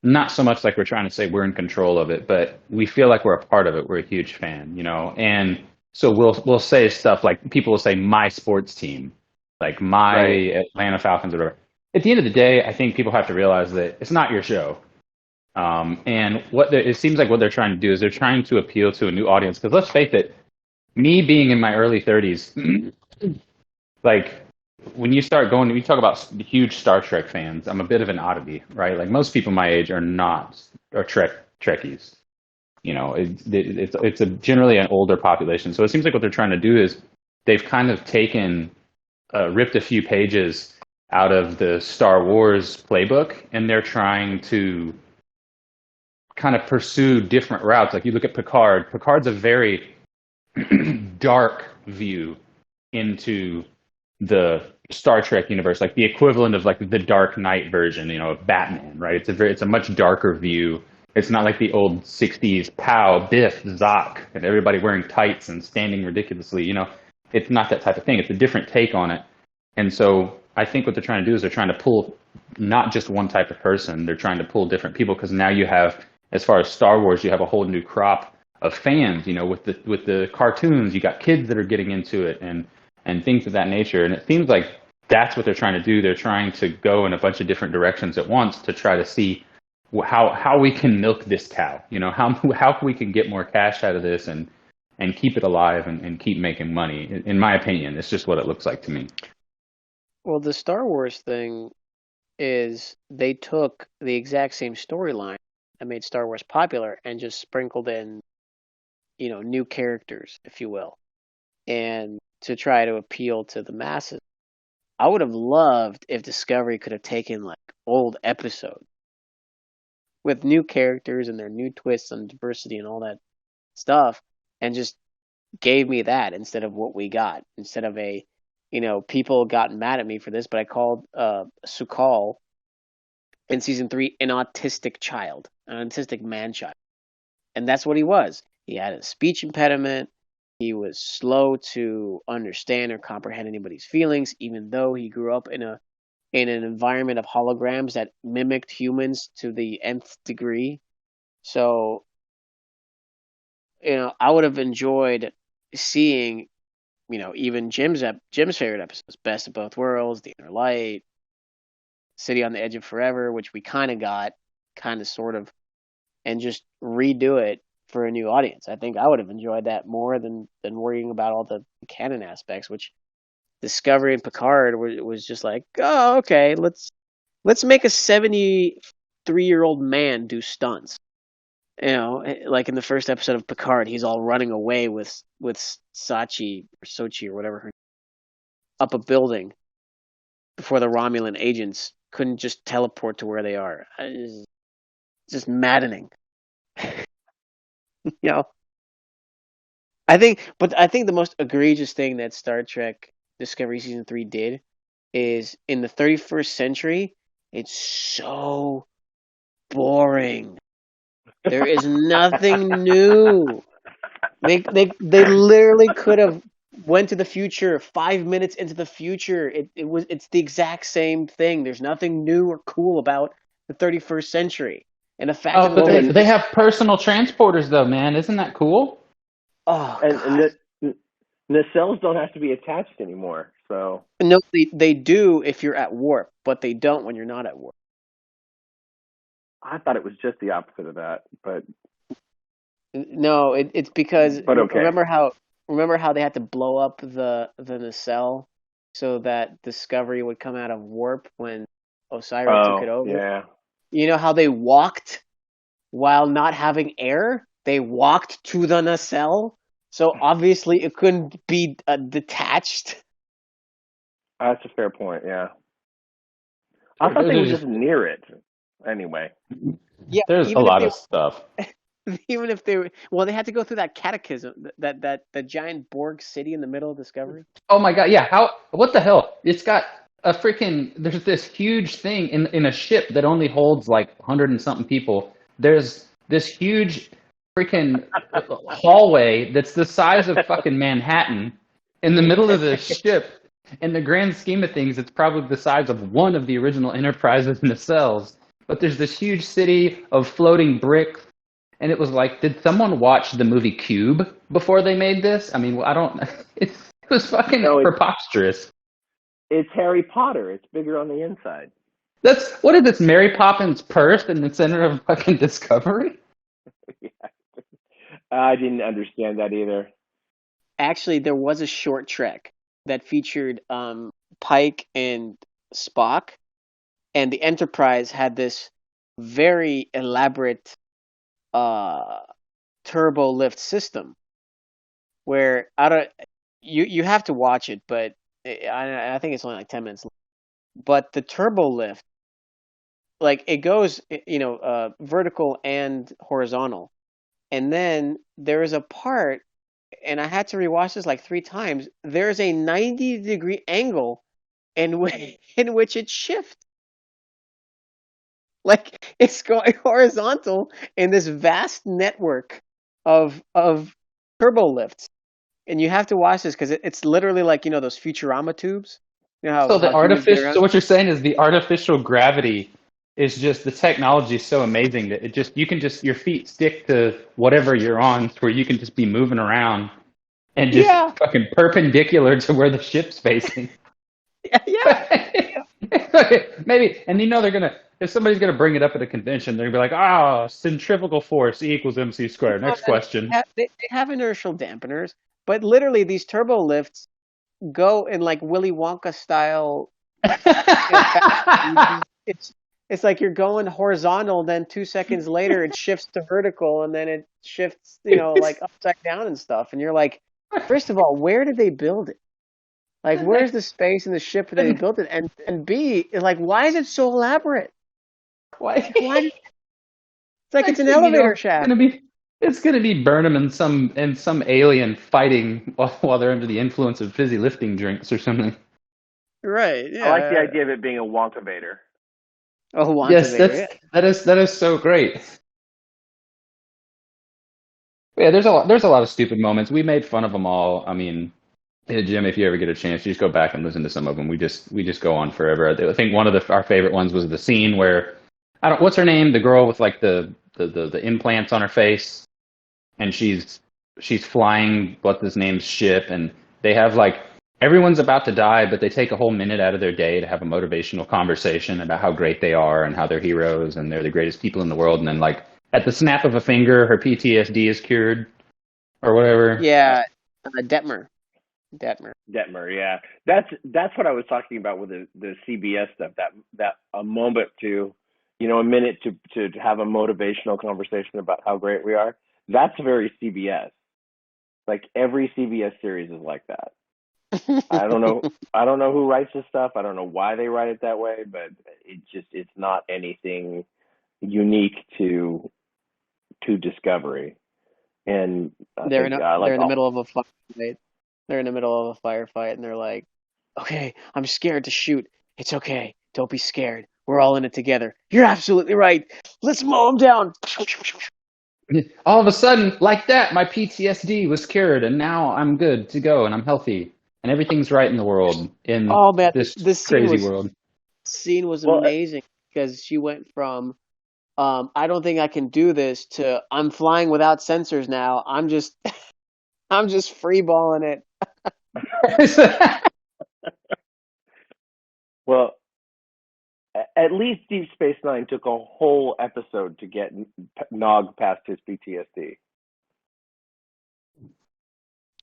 not so much like we're trying to say we're in control of it, but we feel like we're a part of it. We're a huge fan, you know, and so we'll say stuff like people will say my sports team, like my Right. Atlanta Falcons or whatever. At the end of the day, I think people have to realize that it's not your show. And it seems like what they're trying to do is they're trying to appeal to a new audience. Because let's face it, me being in my early 30s, like when you start going, you talk about huge Star Trek fans. I'm a bit of an oddity, right? Like most people my age are not are Trekkies. You know, it's a generally an older population. So it seems like what they're trying to do is they've kind of ripped a few pages out of the Star Wars playbook, and they're trying to kind of pursue different routes. Like you look at Picard. Picard's a very dark view into the Star Trek universe, like the equivalent of like the Dark Knight version, you know, of Batman, right? It's a much darker view. It's not like the old '60s pow, biff, zock, and everybody wearing tights and standing ridiculously. You know, it's not that type of thing. It's a different take on it. And so I think what they're trying to do is they're trying to pull not just one type of person. They're trying to pull different people because now you have, as far as Star Wars, you have a whole new crop of fans. You know, with the cartoons, you got kids that are getting into it and things of that nature. And it seems like that's what they're trying to do. They're trying to go in a bunch of different directions at once to try to see how we can milk this cow. You know, how we can get more cash out of this and keep it alive and keep making money. In my opinion, it's just what it looks like to me. Well, the Star Wars thing is they took the exact same storyline that made Star Wars popular and just sprinkled in, new characters, if you will, and to try to appeal to the masses. I would have loved if Discovery could have taken like old episodes with new characters and their new twists on diversity and all that stuff and just gave me that instead of what we got. Instead of people got mad at me for this, but I called Sukal in season 3 an autistic child, an autistic man child. And that's what he was. He had a speech impediment. He was slow to understand or comprehend anybody's feelings, even though he grew up in an environment of holograms that mimicked humans to the nth degree. So, I would have enjoyed seeing, even Jim's favorite episodes, Best of Both Worlds, The Inner Light, City on the Edge of Forever, which we kind of got, kind of sort of, and just redo it for a new audience. I think I would have enjoyed that more than worrying about all the canon aspects, which Discovery and Picard was just like, oh, okay, let's make a 73-year-old man do stunts. Like in the first episode of Picard, he's all running away with Sochi or whatever her name, up a building before the Romulan agents couldn't just teleport to where they are. It's just maddening. I think the most egregious thing that Star Trek Discovery Season 3 did is in the 31st century, it's so boring. There is nothing new. They literally could have went to the future 5 minutes into the future. It's the exact same thing. There's nothing new or cool about the 31st century. And the fact that they have personal transporters though, man. Isn't that cool? Oh, and the cells don't have to be attached anymore. So no, they do if you're at warp, but they don't when you're not at warp. I thought it was just the opposite of that, but no, it's because but okay. Remember how they had to blow up the nacelle so that Discovery would come out of warp when Osiris took it over? Yeah. You know how they walked while not having air? They walked to the nacelle, so obviously it couldn't be detached. That's a fair point. Yeah, I thought they were just near it. Anyway, yeah, there's a lot of stuff. Even if they they had to go through that catechism, that giant Borg city in the middle of Discovery. Oh my god, yeah. What the hell? It's got a freaking, there's this huge thing in a ship that only holds like 100 and something people. There's this huge freaking hallway that's the size of fucking Manhattan in the middle of the ship. In the grand scheme of things, it's probably the size of one of the original Enterprise's nacelles. but there's this huge city of floating bricks. And it was like, did someone watch the movie Cube before they made this? I mean, I don't. It was fucking No, preposterous. it's Harry Potter. It's bigger on the inside. That's what is this? Mary Poppins purse in the center of fucking Discovery? Yeah. I didn't understand that either. Actually, there was a short trek that featured Pike and Spock, and the Enterprise had this very elaborate turbo lift system where you have to watch it, but I think it's only like 10 minutes. But the turbo lift, like it goes, vertical and horizontal, and then there is a part, and I had to rewatch this like 3 times. There's a 90-degree angle in which it shifts. Like it's going horizontal in this vast network of turbo lifts, and you have to watch this because it's literally like those Futurama tubes. You know So the how humans get artificial. around. So what you're saying is the artificial gravity is just the technology is so amazing that it just you can just your feet stick to whatever you're on, where you can just be moving around and just Yeah, fucking perpendicular to where the ship's facing. yeah. Maybe, and they're gonna if somebody's gonna bring it up at a convention, they're gonna be like, centrifugal force E equals mc squared. Next question. They have inertial dampeners, but literally these turbo lifts go in like Willy Wonka style. It's like you're going horizontal, then 2 seconds later it shifts to vertical, and then it shifts, like upside down and stuff. And you're like, first of all, where did they build it? Like, where's the space in the ship that they built it? And B, like, why is it so elaborate? Why? Why? It's like it's an elevator shaft. It's gonna be Burnham and some alien fighting while they're under the influence of fizzy lifting drinks or something. Right. Yeah. I like the idea of it being a Wonkavator. Oh, Yes, Wantavator, that is so great. Yeah, there's a lot of stupid moments. We made fun of them all. I mean, yeah, Jim, if you ever get a chance, you just go back and listen to some of them. We just go on forever. I think one of our favorite ones was the scene where what's her name? The girl with like the implants on her face, and she's flying what's his name's ship, and they have like everyone's about to die, but they take a whole minute out of their day to have a motivational conversation about how great they are and how they're heroes and they're the greatest people in the world, and then like at the snap of a finger, her PTSD is cured or whatever. yeah. Detmer. Detmer. Detmer, yeah. That's what I was talking about with the CBS stuff. That a moment to, a minute to have a motivational conversation about how great we are. That's very CBS. Like every CBS series is like that. I don't know who writes this stuff. I don't know why they write it that way, but it's not anything unique to Discovery. And They're in the middle of a firefight. They're in the middle of a firefight, and they're like, "Okay, I'm scared to shoot. It's okay. Don't be scared. We're all in it together. You're absolutely right. Let's mow them down." All of a sudden, like that, my PTSD was cured, and now I'm good to go, and I'm healthy, and everything's right in the world, in Oh man, this this crazy world. scene was Well, amazing because she went from I don't think I can do this to I'm flying without sensors now. I'm just I'm just freeballing it. well, at least Deep Space Nine took a whole episode to get Nog past his PTSD.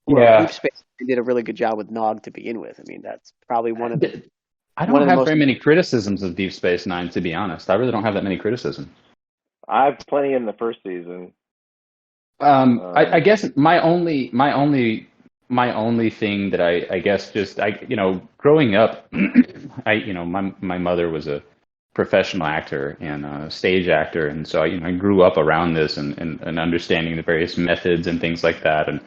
Well, Yeah. Deep Space did a really good job with Nog to begin with. I mean, that's probably one of the I one don't of the have most. very many criticisms of Deep Space Nine, to be honest. I really don't have that many criticisms. I have plenty in the first season. I guess my only thing that I guess just growing up, my mother was a professional actor and a stage actor, and so I grew up around this and understanding the various methods and things like that. And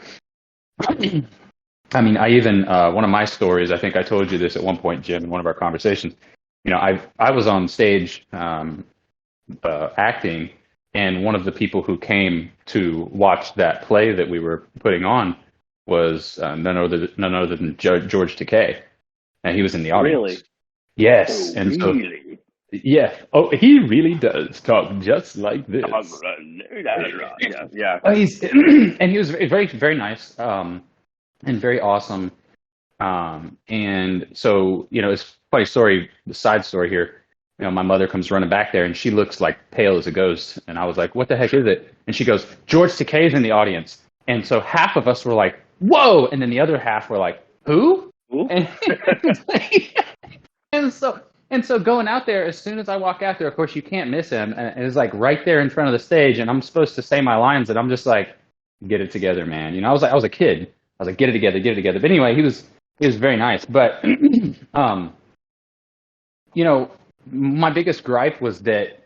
I mean, I even one of my stories, I think I told you this at one point, Jim, in one of our conversations. I was on stage acting. And one of the people who came to watch that play that we were putting on was none other than George Takei, and he was in the audience. Really? Yes, Oh, and so really? Yeah. Oh, he really does talk just like this. Yeah, yeah. Oh, he's and he was very, very nice, and very awesome. And so, it's a funny story, the side story here. My mother comes running back there and she looks like pale as a ghost. And I was like, what the heck is it? And she goes, George Takei's in the audience. And so half of us were like, whoa. And then the other half were like, who? Ooh. And, and so and so going out there, as soon as I walk out there, of course you can't miss him. And it's like right there in front of the stage, and I'm supposed to say my lines, and I'm just like, get it together, man. I was a kid. I was like, get it together, get it together. But anyway, he was very nice. But um, you know, my biggest gripe was that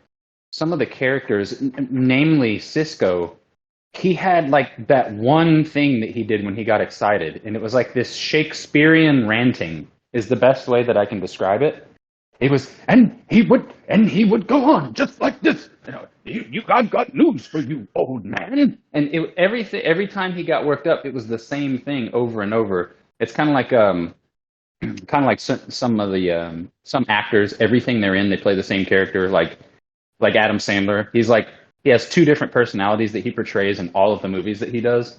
some of the characters, namely Cisco, he had like that one thing that he did when he got excited, and it was like this Shakespearean ranting is the best way that I can describe it. It was, and he would go on just like this. I've got news for you, old man. And every time he got worked up, it was the same thing over and over. It's kind of like some of the some actors, everything they're in, they play the same character. Like Adam Sandler, he has two different personalities that he portrays in all of the movies that he does.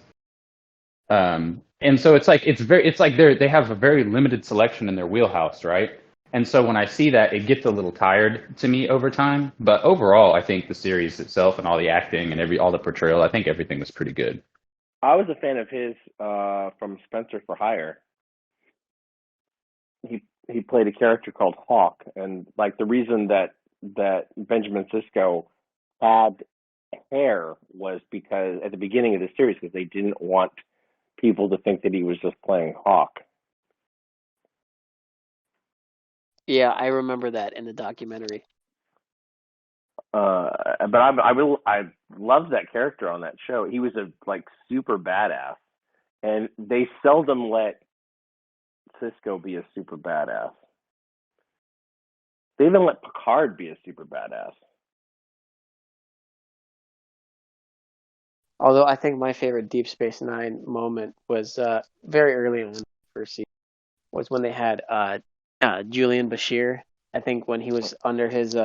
And so it's like they have a very limited selection in their wheelhouse, right? And so when I see that, it gets a little tired to me over time. But overall, I think the series itself and all the acting and all the portrayal, I think everything was pretty good. I was a fan of his from Spencer for Hire. He played a character called Hawk, and like the reason that Benjamin Sisko had hair was because at the beginning of the series, because they didn't want people to think that he was just playing Hawk. Yeah, I remember that in the documentary. But I loved that character on that show. He was a like super badass, and they seldom let Cisco be a super badass. They even let Picard be a super badass. Although I think my favorite Deep Space Nine moment was very early on in the first season, was when they had Julian Bashir. I think when he was under his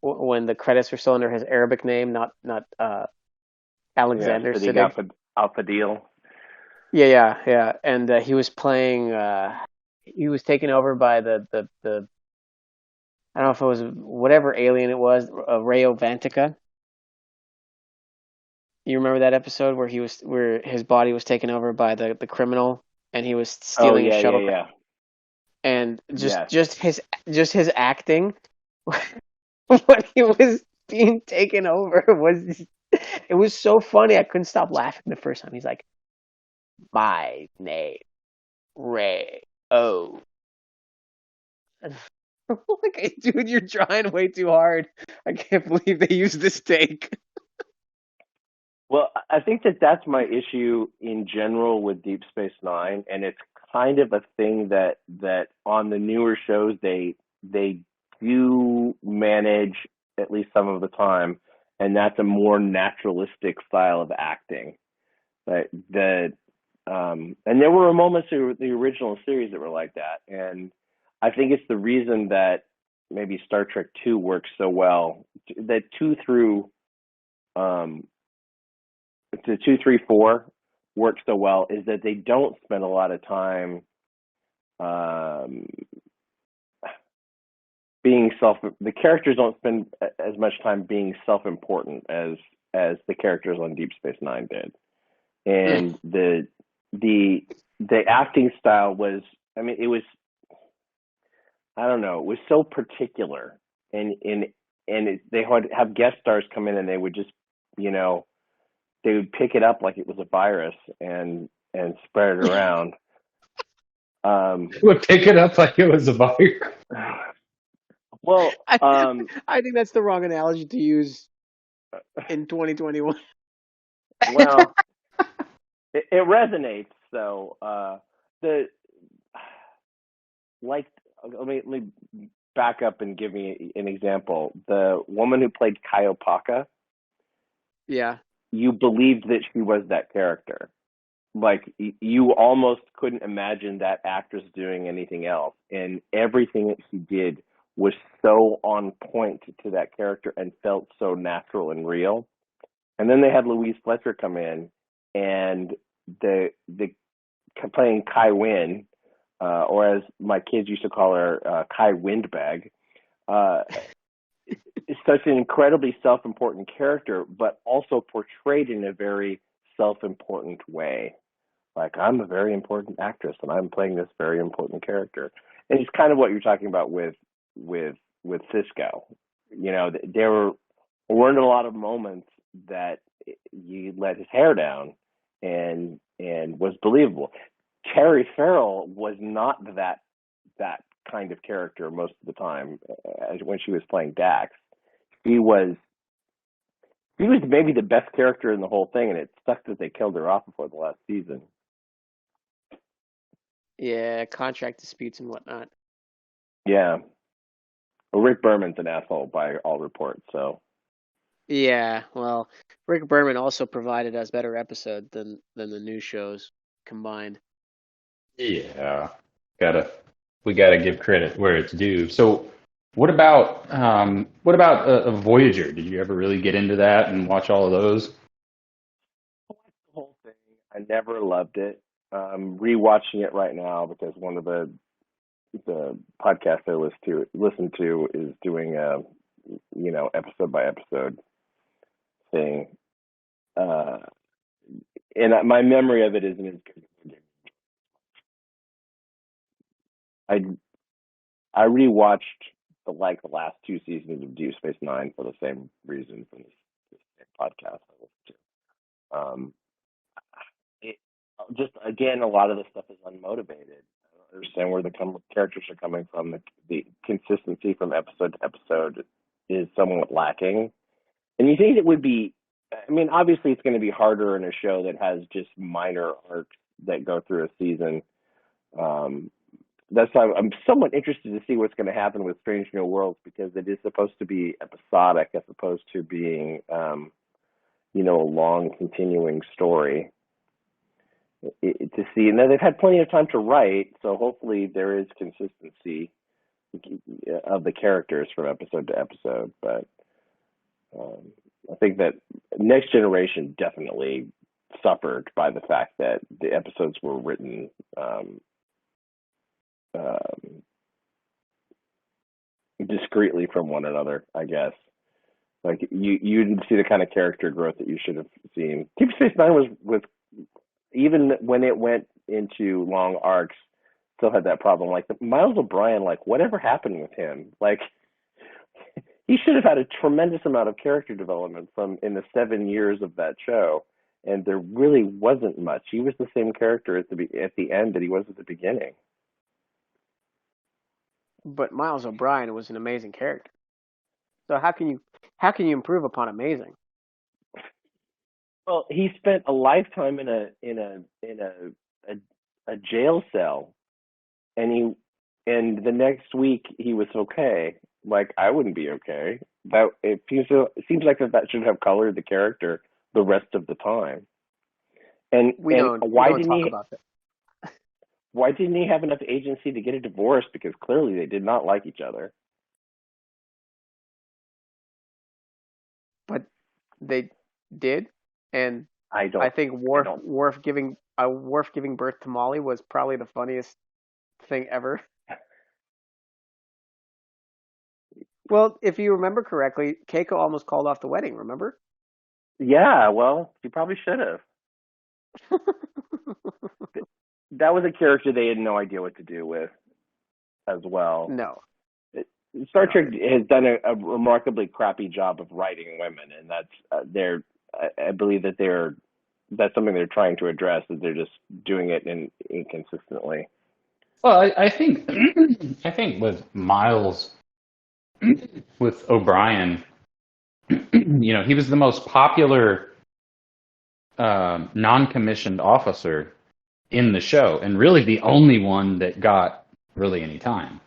when the credits were still under his Arabic name, not Alexander Sadiq Siddig. Al-Fadil. Yeah. And he was playing. He was taken over by the I don't know if it was whatever alien it was, Rayo Vantica. You remember that episode where his body was taken over by the criminal and he was stealing his shuttlecraft? Yeah. And Yes. just his acting when he was being taken over it was so funny. I couldn't stop laughing the first time. He's like, "My name, Ray. Oh." Like, hey, dude, you're trying way too hard. I can't believe they used this take. Well, I think that's my issue in general with Deep Space Nine, and it's kind of a thing that on the newer shows they do manage at least some of the time, and that's a more naturalistic style of acting. And there were moments in the original series that were like that, and I think it's the reason that maybe Star Trek Two works so well. That two through to 2, 3, 4 work so well is that they don't spend a lot of time the characters don't spend as much time being self-important as the characters on Deep Space Nine did, and the acting style was, I mean, it was, I don't know, it was so particular, and they would have guest stars come in and they would just, they would pick it up like it was a virus and spread it around. Would pick it up like it was a virus. Well, I think that's the wrong analogy to use in 2021. Well, it resonates. So let me back up and give me an example. The woman who played Kaiopaka, Yeah. you believed that she was that character. Like, you almost couldn't imagine that actress doing anything else, and everything that she did was so on point to that character and felt so natural and real. And then they had Louise Fletcher come in, and the playing Kai Wynn, or as my kids used to call her, Kai Windbag, is such an incredibly self-important character, but also portrayed in a very self-important way. Like, I'm a very important actress, and I'm playing this very important character. And it's kind of what you're talking about with Cisco. You know, there weren't a lot of moments that you let his hair down and was believable. Terry Farrell was not that kind of character most of the time. When she was playing Dax, he was maybe the best character in the whole thing, and it sucked that they killed her off before the last season. Yeah, contract disputes and whatnot. Yeah. Well, Rick Berman's an asshole by all reports, so. Yeah, well, Rick Berman also provided us better episode than the new shows combined. Yeah, we gotta give credit where it's due. So, what about a Voyager? Did you ever really get into that and watch all of those? I watched the whole thing. I never loved it. Rewatching it right now because one of the podcasts I listen to is doing a episode by episode thing. And my memory of it isn't as good. I rewatched the last two seasons of Deep Space Nine for the same reason from this podcast I listened to. Just again, a lot of the stuff is unmotivated. I don't understand where the characters are coming from. The consistency from episode to episode is somewhat lacking. And you think it would be? I mean, obviously, it's going to be harder in a show that has just minor arcs that go through a season. That's why I'm somewhat interested to see what's going to happen with Strange New Worlds, because it is supposed to be episodic as opposed to being, a long continuing story. To see, and they've had plenty of time to write, so hopefully there is consistency of the characters from episode to episode. But I think that Next Generation definitely suffered by the fact that the episodes were written discreetly from one another, I guess. Like you didn't see the kind of character growth that you should have seen. Deep Space Nine was even when it went into long arcs, still had that problem. Like Miles O'Brien, like whatever happened with him? Like he should have had a tremendous amount of character development in the 7 years of that show, and there really wasn't much. He was the same character at the end that he was at the beginning. But Miles O'Brien was an amazing character. So how can you improve upon amazing? Well, he spent a lifetime in a jail cell, and the next week he was okay. Like I wouldn't be okay. It seems like that should have colored the character the rest of the time. And why didn't he have enough agency to get a divorce? Because clearly they did not like each other. But they did, and I think Worf giving birth to Molly was probably the funniest thing ever. Well, if you remember correctly, Keiko almost called off the wedding, remember? Yeah, well, she probably should have. That was a character they had no idea what to do with as well. No. Star Trek has done a remarkably crappy job of writing women, and that's I believe that that's something they're trying to address, that they're just doing it inconsistently. Well, I think with Miles, with O'Brien, he was the most popular non-commissioned officer in the show, and really the only one that got really any time.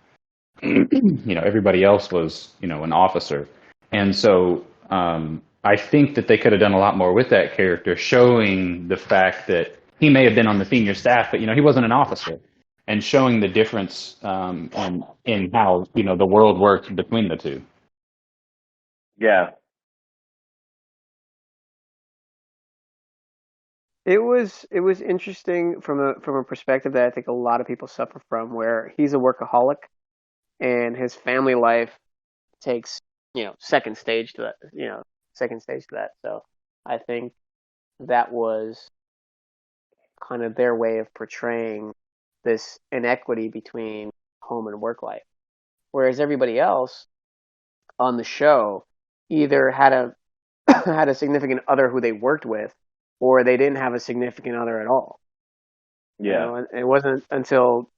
Everybody else was, an officer. And so I think that they could have done a lot more with that character, showing the fact that he may have been on the senior staff, but, he wasn't an officer. and showing the difference in how the world worked between the two. Yeah. It was interesting from a perspective that I think a lot of people suffer from, where he's a workaholic and his family life takes second stage to that. Second stage to that. So I think that was kind of their way of portraying this inequity between home and work life. Whereas everybody else on the show either had a had a significant other who they worked with, or they didn't have a significant other at all. Yeah. And it wasn't until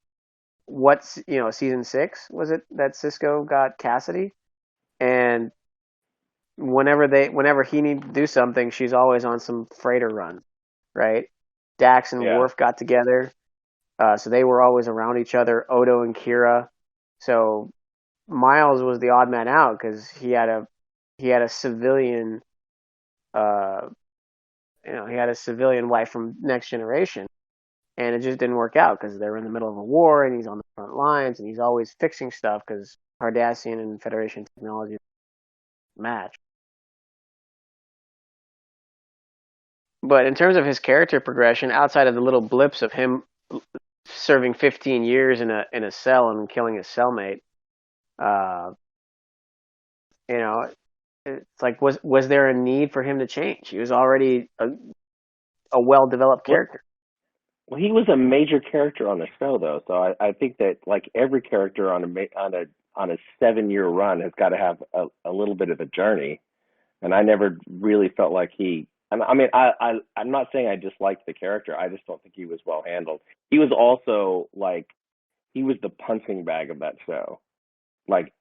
season 6 was it that Cisco got Cassidy, and whenever he needed to do something, she's always on some freighter run, right? Dax and Yeah. Worf got together, so they were always around each other. Odo and Kira. So Miles was the odd man out because he had a civilian, uh, he had a civilian wife from Next Generation, and it just didn't work out because they're in the middle of a war, and he's on the front lines, and he's always fixing stuff because Cardassian and Federation technology match. But in terms of his character progression, outside of the little blips of him serving 15 years in a cell and killing his cellmate, uh, you know, it's like was there a need for him to change? He was already a well developed Well, character. well, he was a major character on the show, though. So I think that like every character on a 7-year run has got to have a little bit of a journey. And I never really felt like he. I mean, I'm not saying I disliked the character. I just don't think he was well handled. He was also like he was the punching bag of that show. Like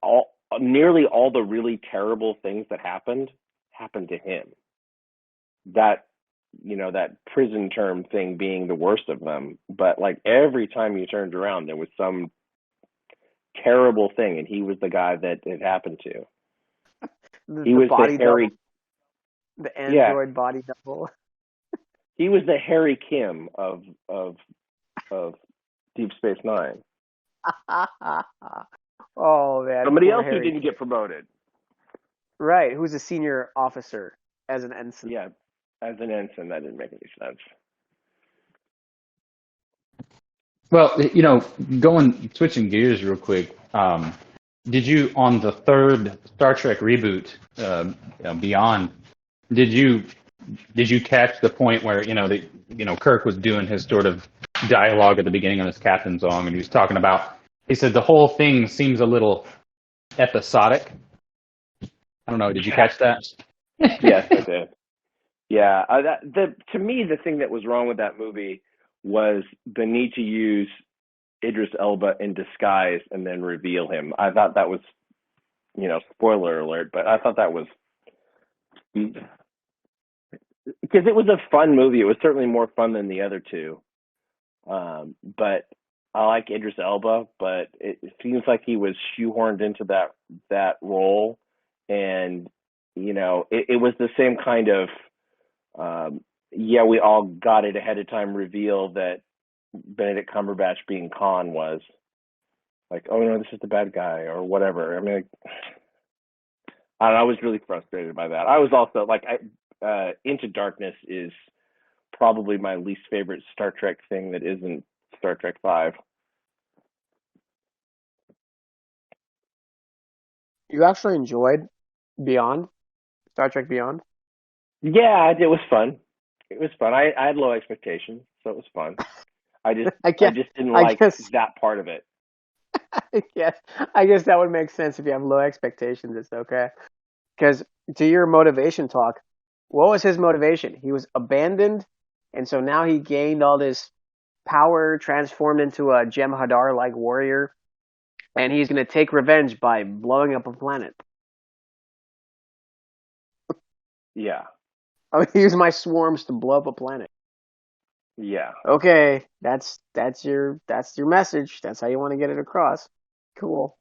nearly all the really terrible things that happened to him. That that prison term thing being the worst of them. But like every time you turned around, there was some terrible thing, and he was the guy that it happened to. The, He the was the body double, Harry. the Yeah, android body double. he was the Harry Kim of of Deep Space Nine. Oh man, Somebody poor else who Harry. didn't get promoted. Right, who's a senior officer as an ensign. Yeah, as an ensign, that didn't make any sense. Well, going switching gears real quick. Did you on the third Star Trek reboot, Beyond? Did you did you catch the point where Kirk was doing his sort of dialogue at the beginning of his captain song, and he was talking about? He said the whole thing seems a little episodic. I don't know. Did you Yeah. catch that? Yes, I did. Yeah, to me the thing that was wrong with that movie was the need to use Idris Elba in disguise and then reveal him. I thought that was, spoiler alert, but I thought that was because it was a fun movie. It was certainly more fun than the other two. But I like Idris Elba, but it seems like he was shoehorned into that role, and it was the same kind of we all got it ahead of time reveal that Benedict Cumberbatch being Khan was like, oh no, this is the bad guy or whatever. I mean, I was really frustrated by that. I was also like, Into Darkness is probably my least favorite Star Trek thing that isn't Star Trek Five. You actually enjoyed Beyond, Star Trek Beyond? Yeah, it was fun. It was fun. I had low expectations, so it was fun. I just I I guess. just didn't I like guess. that part of it. Yes. I guess that would make sense if you have low expectations. It's okay. Because to your motivation talk, what was his motivation? He was abandoned, and so now he gained all this power, transformed into a Jem'Hadar like warrior, and he's going to take revenge by blowing up a planet. Yeah. I'm going to use my swarms to blow up a planet. Yeah. Okay, that's your message. That's how you want to get it across. Cool.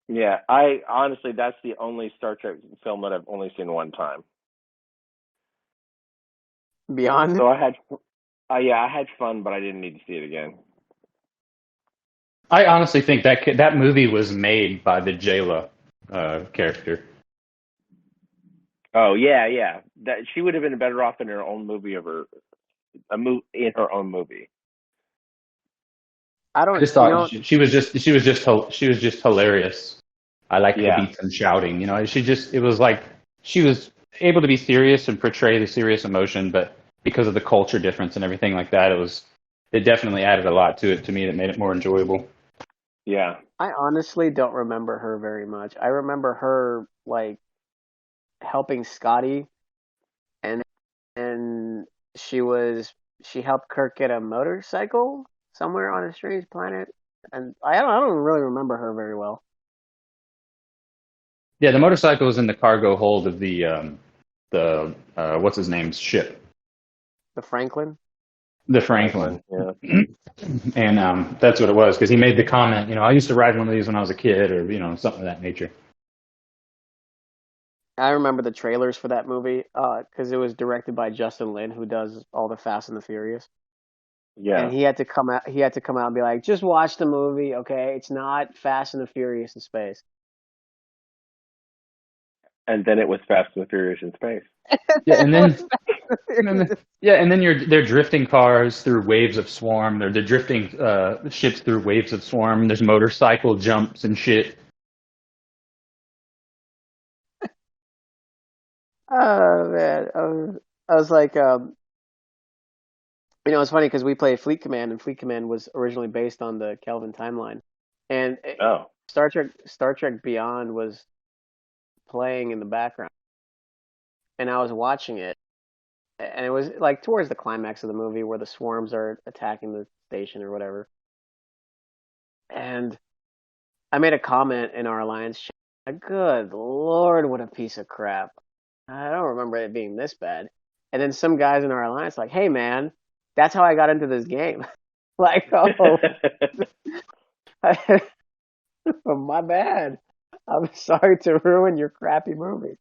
Yeah. I honestly, that's the only Star Trek film that I've only seen one time. Beyond. So I had fun, but I didn't need to see it again. I honestly think that movie was made by the Jayla character. Oh yeah. That she would have been better off in her own movie of her in her own movie. I I don't, just thought she was just hilarious. I like the Yeah. beats and shouting. You know, it was like she was able to be serious and portray the serious emotion, but because of the culture difference and everything like that, it definitely added a lot to it to me that made it more enjoyable. Yeah. I honestly don't remember her very much. I remember her like helping Scotty, and and she was she helped Kirk get a motorcycle somewhere on a strange planet, and I don't really remember her very well. Yeah, the motorcycle was in the cargo hold of the what's his name's ship, The Franklin. the Franklin. Franklin. Yeah. And that's what it was because he made the comment, you know, I used to ride one of these when I was a kid, or you know, something of that nature. I remember the trailers for that movie because it was directed by Justin Lin, who does all the Fast and the Furious. And Yeah. he had to come out. He had to come out and be like, "Just watch the movie, okay? It's not Fast and the Furious in space." And then it was Fast and the Furious in space. Yeah, and It then was Fast and the and Furious. then yeah, and then they're drifting cars through waves of swarm. They're drifting ships through waves of swarm. There's motorcycle jumps and shit. Oh man, I was like, it's funny because we played Fleet Command, and Fleet Command was originally based on the Kelvin timeline, and Oh. Star Trek Beyond was playing in the background, and I was watching it, and it was like towards the climax of the movie where the swarms are attacking the station or whatever, and I made a comment in our alliance chat. Like, good lord, what a piece of crap! I don't remember it being this bad. And then some guys in our alliance like, hey man, that's how I got into this game. Like, oh, my bad. I'm sorry to ruin your crappy movie.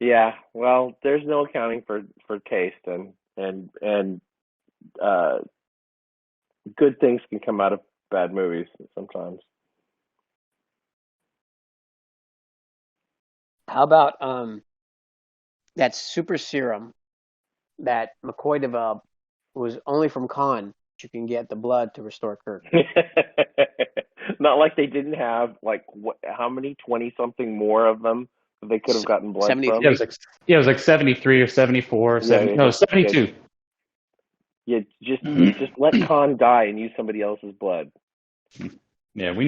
Yeah. Well, there's no accounting for taste, and uh, good things can come out of bad movies sometimes. How about that super serum that McCoy developed was only from Khan. You can get the blood to restore Kirk. Not like they didn't have like how many 20 something more of them that they could have gotten blood Yeah, it from. 73. was like yeah, it was like 73 or 74, or Yeah, 70, no, 72. yeah, just let Khan die and use somebody else's blood. Yeah, we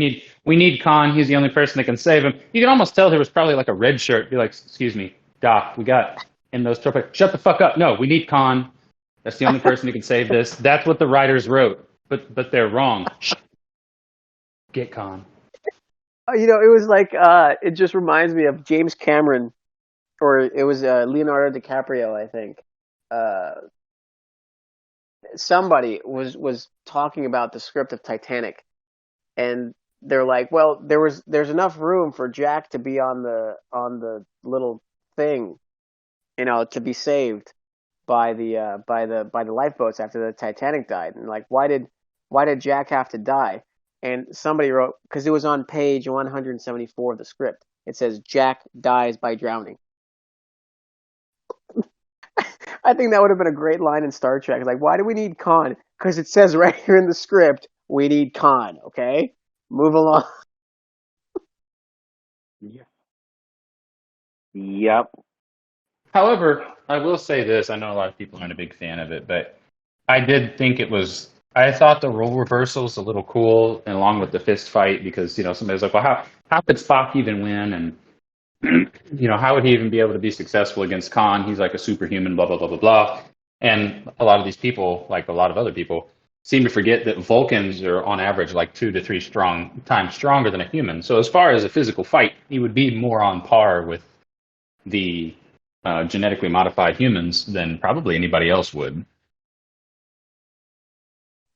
need Khan. He's the only person that can save him. You can almost tell there was probably like a red shirt. Be like, excuse me, Doc, we got in those trophies. Shut the fuck up. No, we need Khan. That's the only person who can save this. That's what the writers wrote, but they're wrong. Get Khan. It was like it just reminds me of James Cameron, or it was Leonardo DiCaprio, I think. Uh, Somebody was talking about the script of Titanic, and they're like, well, there's enough room for Jack to be on the little thing, to be saved by the lifeboats after the Titanic died, and like, why did Jack have to die? And somebody wrote, because it was on page 174 of the script. It says Jack dies by drowning. I think that would have been a great line in Star Trek. Like, why do we need Khan? Because it says right here in the script, we need Khan. Okay, move along. Yeah. Yep. However, I will say this. I know a lot of people aren't a big fan of it, but I did think it was. I thought the role reversal was a little cool, and along with the fist fight, because somebody was like, "Well, how could Spock even win?" And how would he even be able to be successful against Khan? He's like a superhuman, blah, blah, blah, blah, blah. And a lot of these people, like a lot of other people, seem to forget that Vulcans are on average like 2 to 3 times stronger than a human. So as far as a physical fight, he would be more on par with the genetically modified humans than probably anybody else would.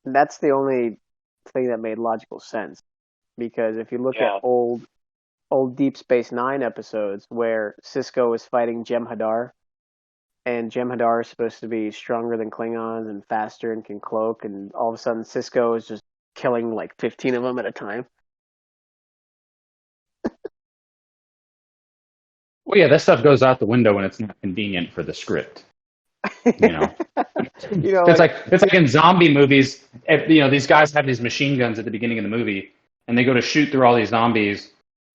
That's the only thing that made logical sense, because if you look at Yeah. old Deep Space Nine episodes where Cisco is fighting Jem'Hadar, and Jem'Hadar is supposed to be stronger than Klingons and faster and can cloak, and all of a sudden Cisco is just killing like 15 of them at a time. Well, yeah, that stuff goes out the window when it's not convenient for the script. You know, You know, it's like in zombie movies. These guys have these machine guns at the beginning of the movie, and they go to shoot through all these zombies,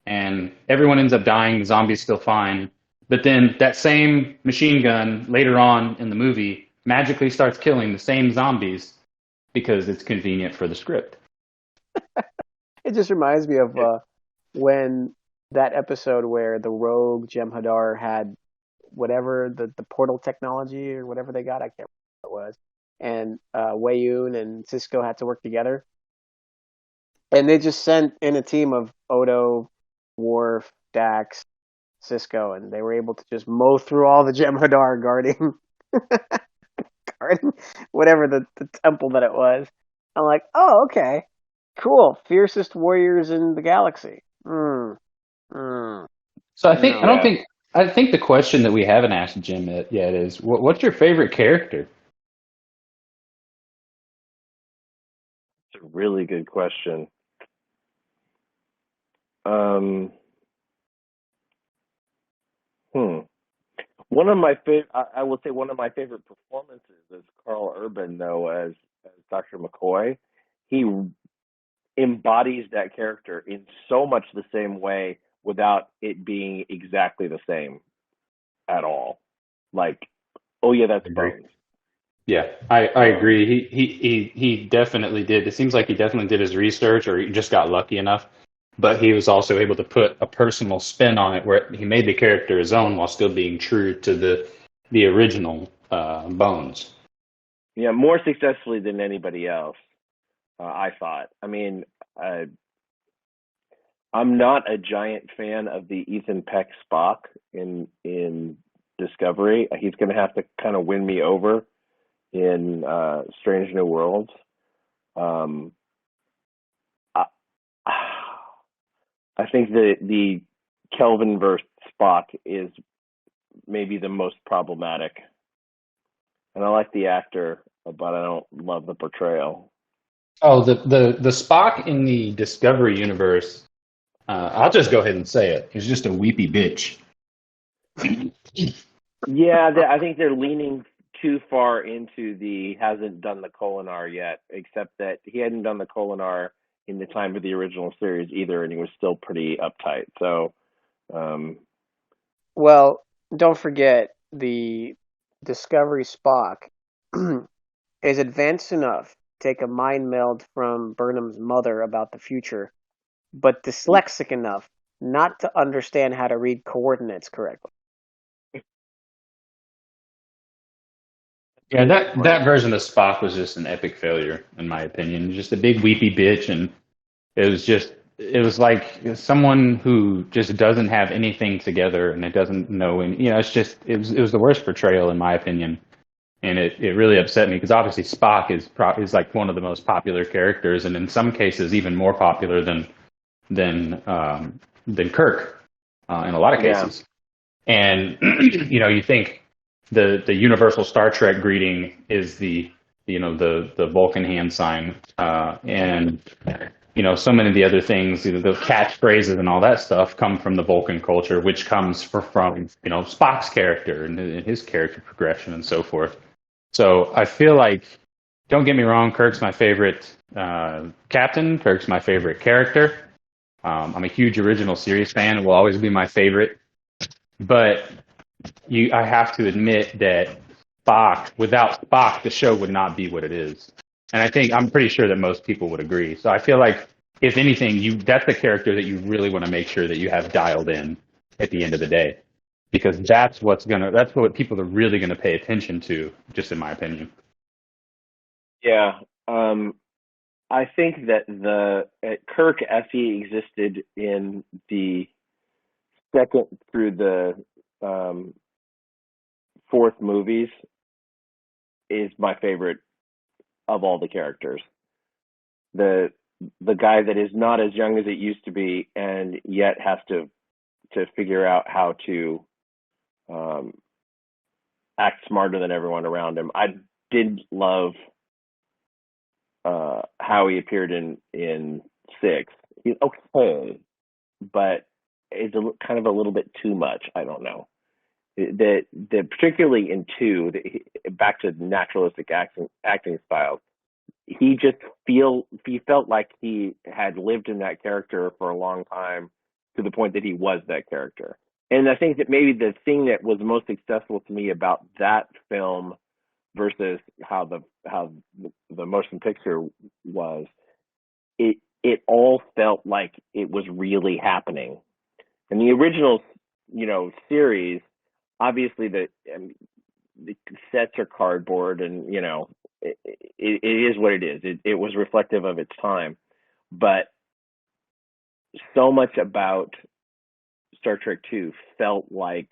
and everyone ends up dying. The zombies still fine, but then that same machine gun later on in the movie magically starts killing the same zombies because it's convenient for the script. it just reminds me of when that episode where the rogue Jem'Hadar had whatever the portal technology or whatever they got, I can't remember what it was, and Wei-Yun and Cisco had to work together, and they just sent in a team of Odo, Worf, Dax, Cisco, and they were able to just mow through all the Jem'Hadar guarding guarding whatever the temple that it was. I'm like, oh, okay, cool, fiercest warriors in the galaxy. Mm, So no. I think the question that we haven't asked Jim yet is what's your favorite character? It's a really good question. Um, hmm. One of my favorite, I will say, one of my favorite performances is Carl Urban, though, as Dr. McCoy. He embodies that character in so much the same way without it being exactly the same at all. Like, oh yeah, that's Agree. Bones. Yeah, I Um, agree. He definitely did. It seems like he definitely did his research, or he just got lucky enough. But he was also able to put a personal spin on it, where he made the character his own while still being true to the original Bones. yeah, more successfully than anybody else. I thought. I mean, uh, I'm not a giant fan of the Ethan Peck Spock in Discovery. He's going to have to kind of win me over in Strange New Worlds. Um, I, I think the Kelvin versus Spock is maybe the most problematic, and I like the actor, but I don't love the portrayal. Oh, the Spock in the Discovery universe. I'll just go ahead and say it. He's just a weepy bitch. Yeah, I think they're leaning too far into the hasn't done the Kolinar yet, except that he hadn't done the Kolinar in the time of the original series either, and he was still pretty uptight. So, um, Well, don't forget the Discovery Spock is advanced enough to take a mind meld from Burnham's mother about the future, but dyslexic enough not to understand how to read coordinates correctly. Yeah, that version of Spock was just an epic failure, in my opinion. Just a big weepy bitch, and it was like someone who just doesn't have anything together, and it doesn't know, and it was the worst portrayal, in my opinion, and it really upset me because obviously Spock is like one of the most popular characters, and in some cases even more popular than than Kirk, in a lot of yeah, cases. And you think the universal Star Trek greeting is the Vulcan hand sign, and so many of the other things, the catchphrases and all that stuff come from the Vulcan culture, which comes from Spock's character and his character progression and so forth. So I feel like, don't get me wrong, Kirk's my favorite captain. Kirk's my favorite character. I'm a huge original series fan and will always be my favorite. But I have to admit that without Spock, the show would not be what it is. And I'm pretty sure that most people would agree. So I feel like, if anything, that's the character that you really want to make sure that you have dialed in at the end of the day, because that's what people are really gonna pay attention to, just in my opinion. yeah. I think that the Kirk, as he existed in the second through the um, fourth movies, is my favorite of all the characters. The the guy that is not as young as it used to be, and yet has to figure out how to um, act smarter than everyone around him. I did love how he appeared in 6. He's okay, but it's kind of a little bit too much. I don't know. The particularly in 2, back to naturalistic acting styles, he felt like he had lived in that character for a long time, to the point that he was that character. And I think that maybe the thing that was most successful to me about that film versus how the motion picture was, it all felt like it was really happening. In the original, series, obviously the sets are cardboard, and it is what it is. It was reflective of its time, but so much about Star Trek 2 felt like,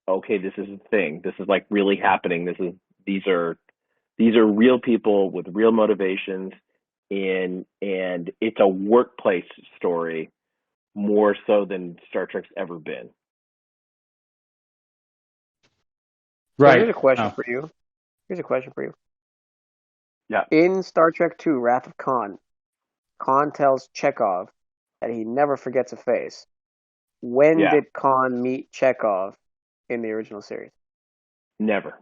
okay, this is a thing. This is like really happening. These are real people with real motivations, and it's a workplace story more so than Star Trek's ever been. So Right. here's a question Oh. for you. Here's a question for you. Yeah. In Star Trek II, Wrath of Khan, Khan tells Chekhov that he never forgets a face. When Yeah. did Khan meet Chekhov in the original series? Never.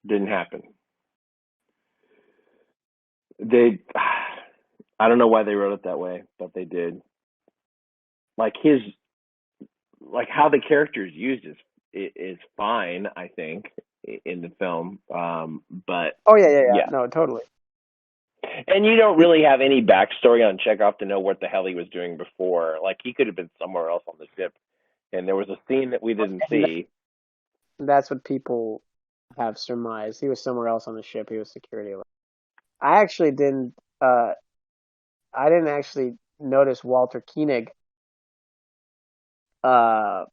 Didn't happen. I don't know why they wrote it that way, but they did. Like how the character is used is fine, I think, in the film. But Oh yeah. yeah. No, totally. And you don't really have any backstory on Chekhov to know what the hell he was doing before. Like, he could have been somewhere else on the ship, and there was a scene that we didn't see. That's what people have surmised. He was somewhere else on the ship. He was security. I actually didn't. I didn't actually notice Walter Koenig uh,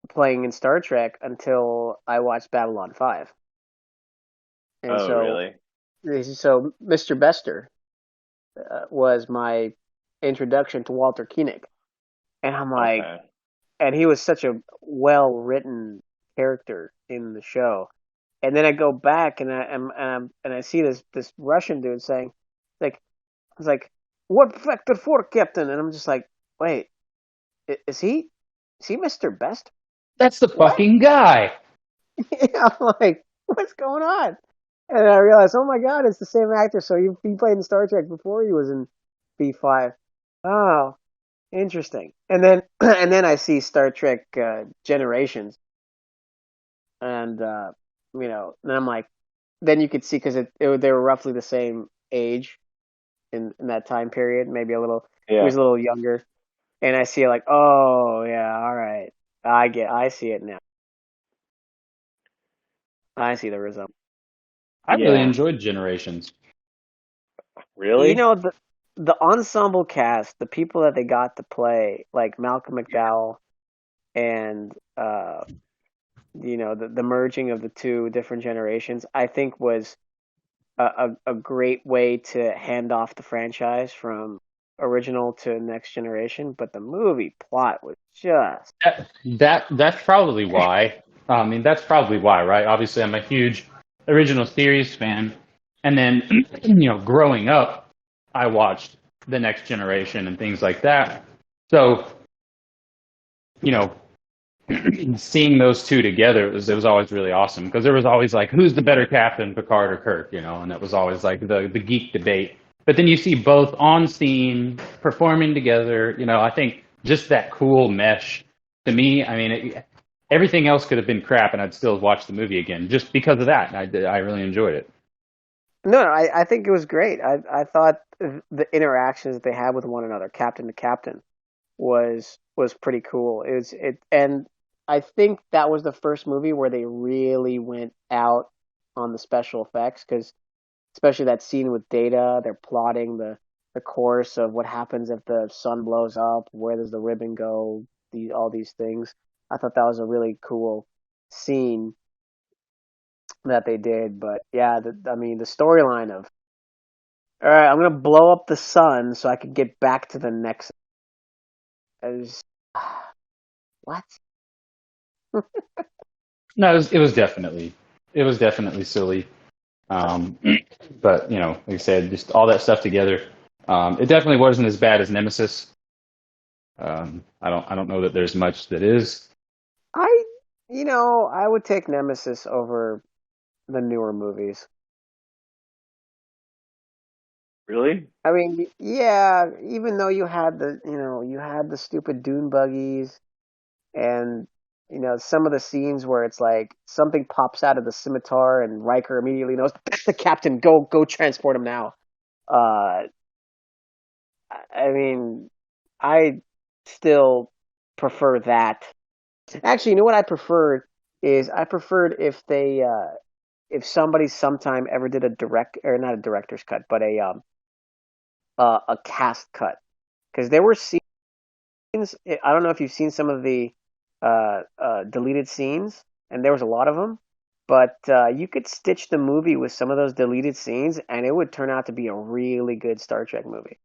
playing in Star Trek until I watched Babylon 5. And Oh, really? so Mr. Bester was my introduction to Walter Koenig. And I'm like, Okay. and he was such a well-written character in the show. And then I go back and I see this Russian dude saying, like, I was like, "What factor 4, Captain?" And I'm just like, "Wait, is he Mr. Best?" That's the What? fucking guy. I'm like, "What's going on?" And I realized, oh my god, it's the same actor. So he played in Star Trek before he was in B5. Oh, interesting. And then and then I see Star Trek Generations, and and I'm like, then you could see because they were roughly the same age in that time period, maybe a little. He Yeah. was a little younger, and I see like, oh yeah, all right, I see it now. I see the result. I really Yeah. enjoyed Generations. Really? The ensemble cast, the people that they got to play, like Malcolm McDowell, and the merging of the two different generations, I think was a great way to hand off the franchise from original to next generation. But the movie plot was just That's probably why. I mean, that's probably why, right? Obviously, I'm a huge original series fan, and then growing up, I watched The Next Generation and things like that. So, you know, seeing those two together it was always really awesome because there was always like, who's the better captain, Picard or Kirk, and it was always like the geek debate. But then you see both on scene performing together. I think just that cool mesh to me. I mean, everything else could have been crap, and I'd still watch the movie again just because of that. I really enjoyed it. no. I think it was great. I thought the interactions that they had with one another, captain to captain, was pretty cool. And I think that was the first movie where they really went out on the special effects because especially that scene with Data, they're plotting the course of what happens if the sun blows up, where does the ribbon go, all these things. I thought that was a really cool scene that they did. But yeah, I mean the storyline of all right, I'm gonna blow up the sun so I can get back to the next. Is what? No, it was definitely silly. Um, but like I said, just all that stuff together, it definitely wasn't as bad as Nemesis. I don't know that there's much that is. I, I would take Nemesis over the newer movies. Really? I mean, yeah, even though you had the stupid dune buggies and, some of the scenes where it's like something pops out of the scimitar and Riker immediately knows that's the captain. Go transport him now. Uh, I mean, I still prefer that. Actually, you know what I preferred is I preferred if somebody sometime ever did a direct or not a director's cut, but a cast cut because there were scenes. I don't know if you've seen some of the deleted scenes, and there was a lot of them. But you could stitch the movie with some of those deleted scenes, and it would turn out to be a really good Star Trek movie.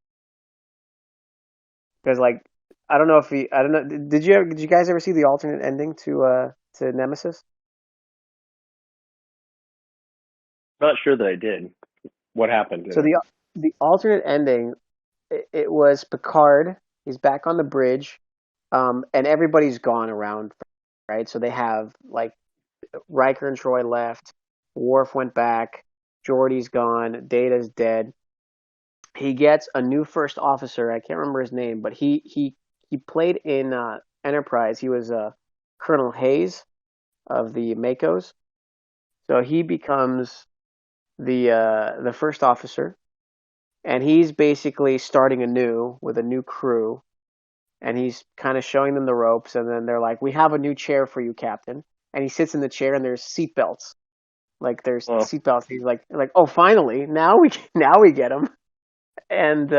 Because like I don't know. Did you guys ever see the alternate ending to Nemesis? Not sure that I did. What happened in So it? the alternate ending, it was Picard. He's back on the bridge, and everybody's gone around, right? So they have like Riker and Troy left. Worf went back. Geordi's gone. Data's dead. He gets a new first officer. I can't remember his name, but he played in Enterprise. He was Colonel Hayes of the Makos. So he becomes the first officer, and he's basically starting anew with a new crew, and he's kind of showing them the ropes. And then they're like, "We have a new chair for you, Captain." And he sits in the chair, and there's seatbelts. Like there's Oh, seatbelts. He's like, "Oh, finally, now we get him." And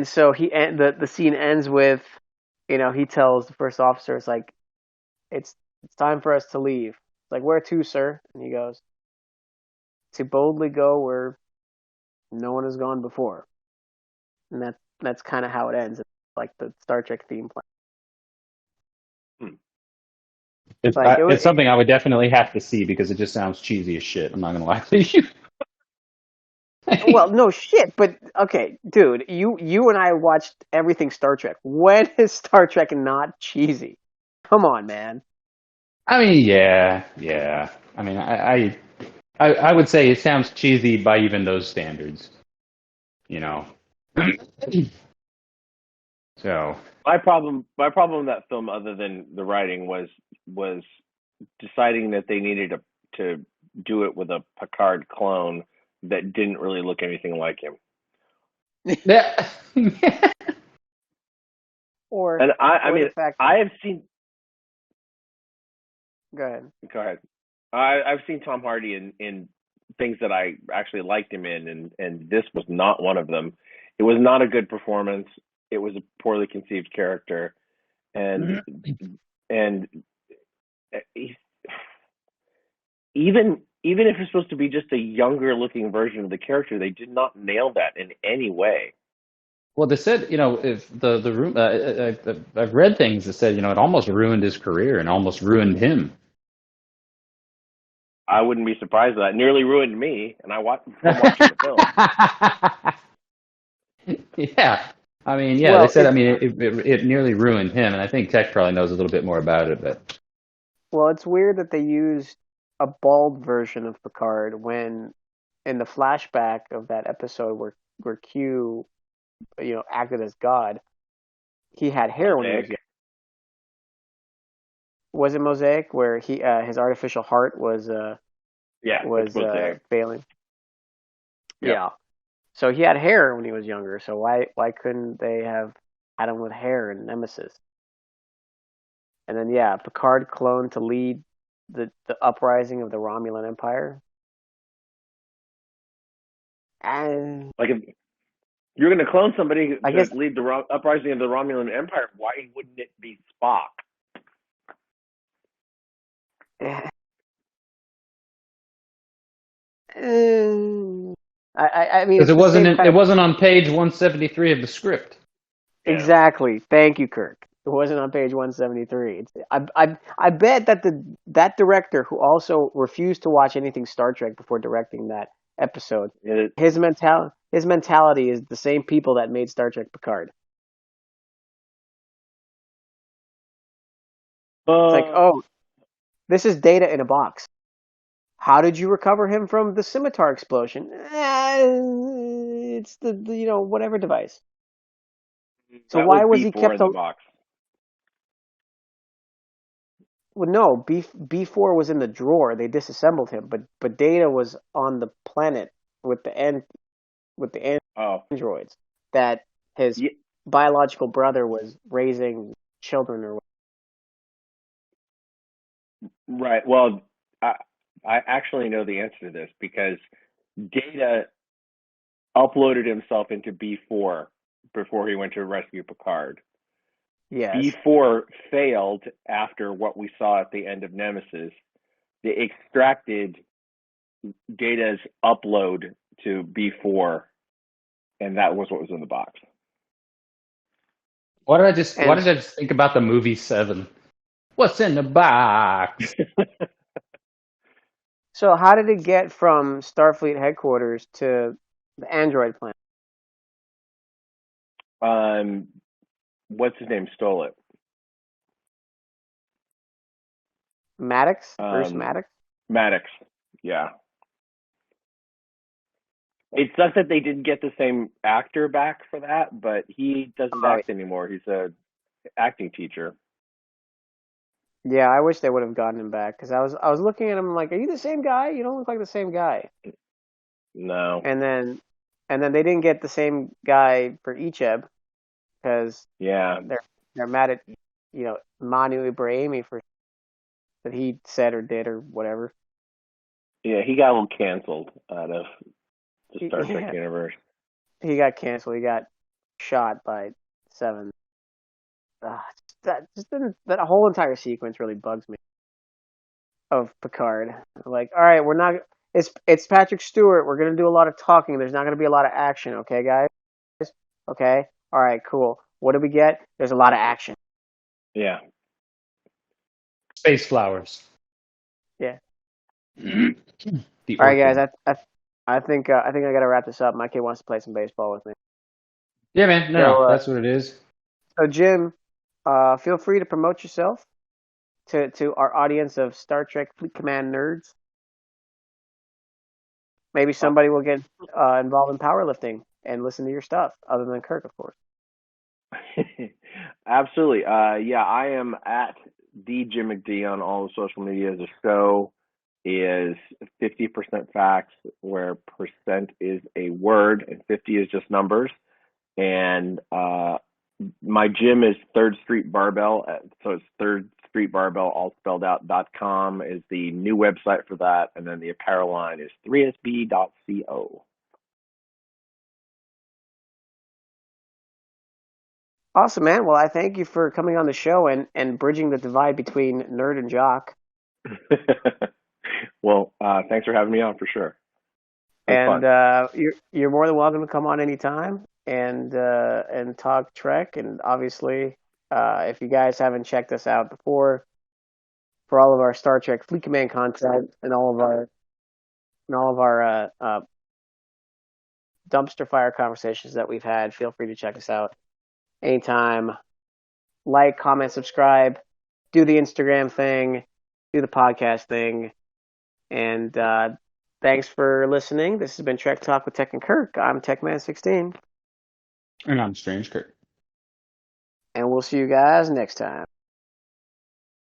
so the scene ends with, he tells the first officer, it's like, it's time for us to leave. It's like, "Where to, sir?" And he goes, "To boldly go where no one has gone before." And that's kind of how it ends. It's like the Star Trek theme play. hmm. Like It's something I would definitely have to see because it just sounds cheesy as shit. I'm not gonna lie to you. well, no shit, but okay, dude, you and I watched everything Star Trek. When is Star Trek not cheesy? Come on, man. I mean, yeah, yeah. I mean, I would say it sounds cheesy by even those standards. You know. So My problem with that film, other than the writing, was deciding that they needed to do it with a Picard clone that didn't really look anything like him. yeah. or And I or mean, the fact. I have seen. Go ahead. Go ahead. I've seen Tom Hardy in things that I actually liked him in, and this was not one of them. It was not a good performance. It was a poorly conceived character, and and he's, even if it's supposed to be just a younger looking version of the character, they did not nail that in any way. Well, they said, if the room, I've read things that said, it almost ruined his career and almost ruined him. I wouldn't be surprised. That nearly ruined me, and I watched from watching the film. Yeah. I mean, yeah, they Well, said, I mean, it nearly ruined him, and I think Tech probably knows a little bit more about it, but it's weird that they used a bald version of Picard when in the flashback of that episode where Q, acted as God, he had hair when he was Mosaic. young. Was it Mosaic where he his artificial heart Yeah, it's Mosaic. failing? Yep. Yeah. So he had hair when he was younger. So why couldn't they have had him with hair in Nemesis? And then yeah, Picard cloned to lead the uprising of the Romulan Empire. And Like if you're going to clone somebody I to guess lead the uprising of the Romulan Empire, why wouldn't it be Spock? eh, I mean because it's the same kind it of wasn't on page 173 of the script. Yeah. exactly. Thank you, Kirk. It wasn't on page 173. I bet that that director who also refused to watch anything Star Trek before directing that episode, It, his mentality is the same people that made Star Trek Picard. It's like, uh, oh, this is Data in a box. How did you recover him from the scimitar explosion? It's the whatever device. So that was why was he B4 kept? in the box. Well, no, B4 was in the drawer. They disassembled him, but Data was on the planet with the Oh, androids that his yeah, biological brother was raising children or. right. Well, I, I actually know the answer to this because Data uploaded himself into B4 before he went to rescue Picard. Yes, B4 failed after what we saw at the end of Nemesis. They extracted Data's upload to B4, and that was what was in the box. Why and did I just think about the movie Seven? What's in the box? so how did it get from Starfleet headquarters to the android planet? um, what's his name stole it? Bruce Um, Maddox. Maddox. Yeah. It sucks that they didn't get the same actor back for that, but he doesn't Oh act anymore. He's a acting teacher. yeah, I wish they would have gotten him back because I was looking at him like, are you the same guy? You don't look like the same guy. No. And then they didn't get the same guy for Icheb because Yeah. they're mad at Manu Ibrahimi for that he said or did or whatever. Yeah, he got a little canceled out of the Star Trek Yeah, universe. he got canceled. He got shot by Seven. That whole entire sequence really bugs me of Picard. Like, all right, we're not. It's Patrick Stewart. We're gonna do a lot of talking. There's not gonna be a lot of action. Okay, guys. Okay. All right. Cool. What do we get? There's a lot of action. Yeah. Space flowers. Yeah. The All right, guys. orchid. I think I gotta wrap this up. My kid wants to play some baseball with me. Yeah, man. No, So, no, that's what it is. Jim, feel free to promote yourself to our audience of Star Trek Fleet Command nerds. Maybe somebody will get involved in powerlifting and listen to your stuff, other than Kirk, of course. Absolutely. Yeah, I am at the Jim McD on all the social media. The show is 50% facts, where percent is a word and 50 is just numbers. And my gym is Third Street Barbell, so it's Third Street Barbell all spelled out.com is the new website for that, and then the apparel line is 3sb.co. Awesome, man. Well, I thank you for coming on the show and bridging the divide between nerd and jock. Well, thanks for having me on for sure. It was And fun. you're more than welcome to come on anytime and talk Trek. And obviously, if you guys haven't checked us out before, for all of our Star Trek Fleet Command content and all of our dumpster fire conversations that we've had, feel free to check us out anytime. Like, comment, subscribe, do the Instagram thing, do the podcast thing, and thanks for listening. This has been Trek Talk with Tech and Kirk. I'm Techman16, And I'm StrangeKirk. and we'll see you guys next time.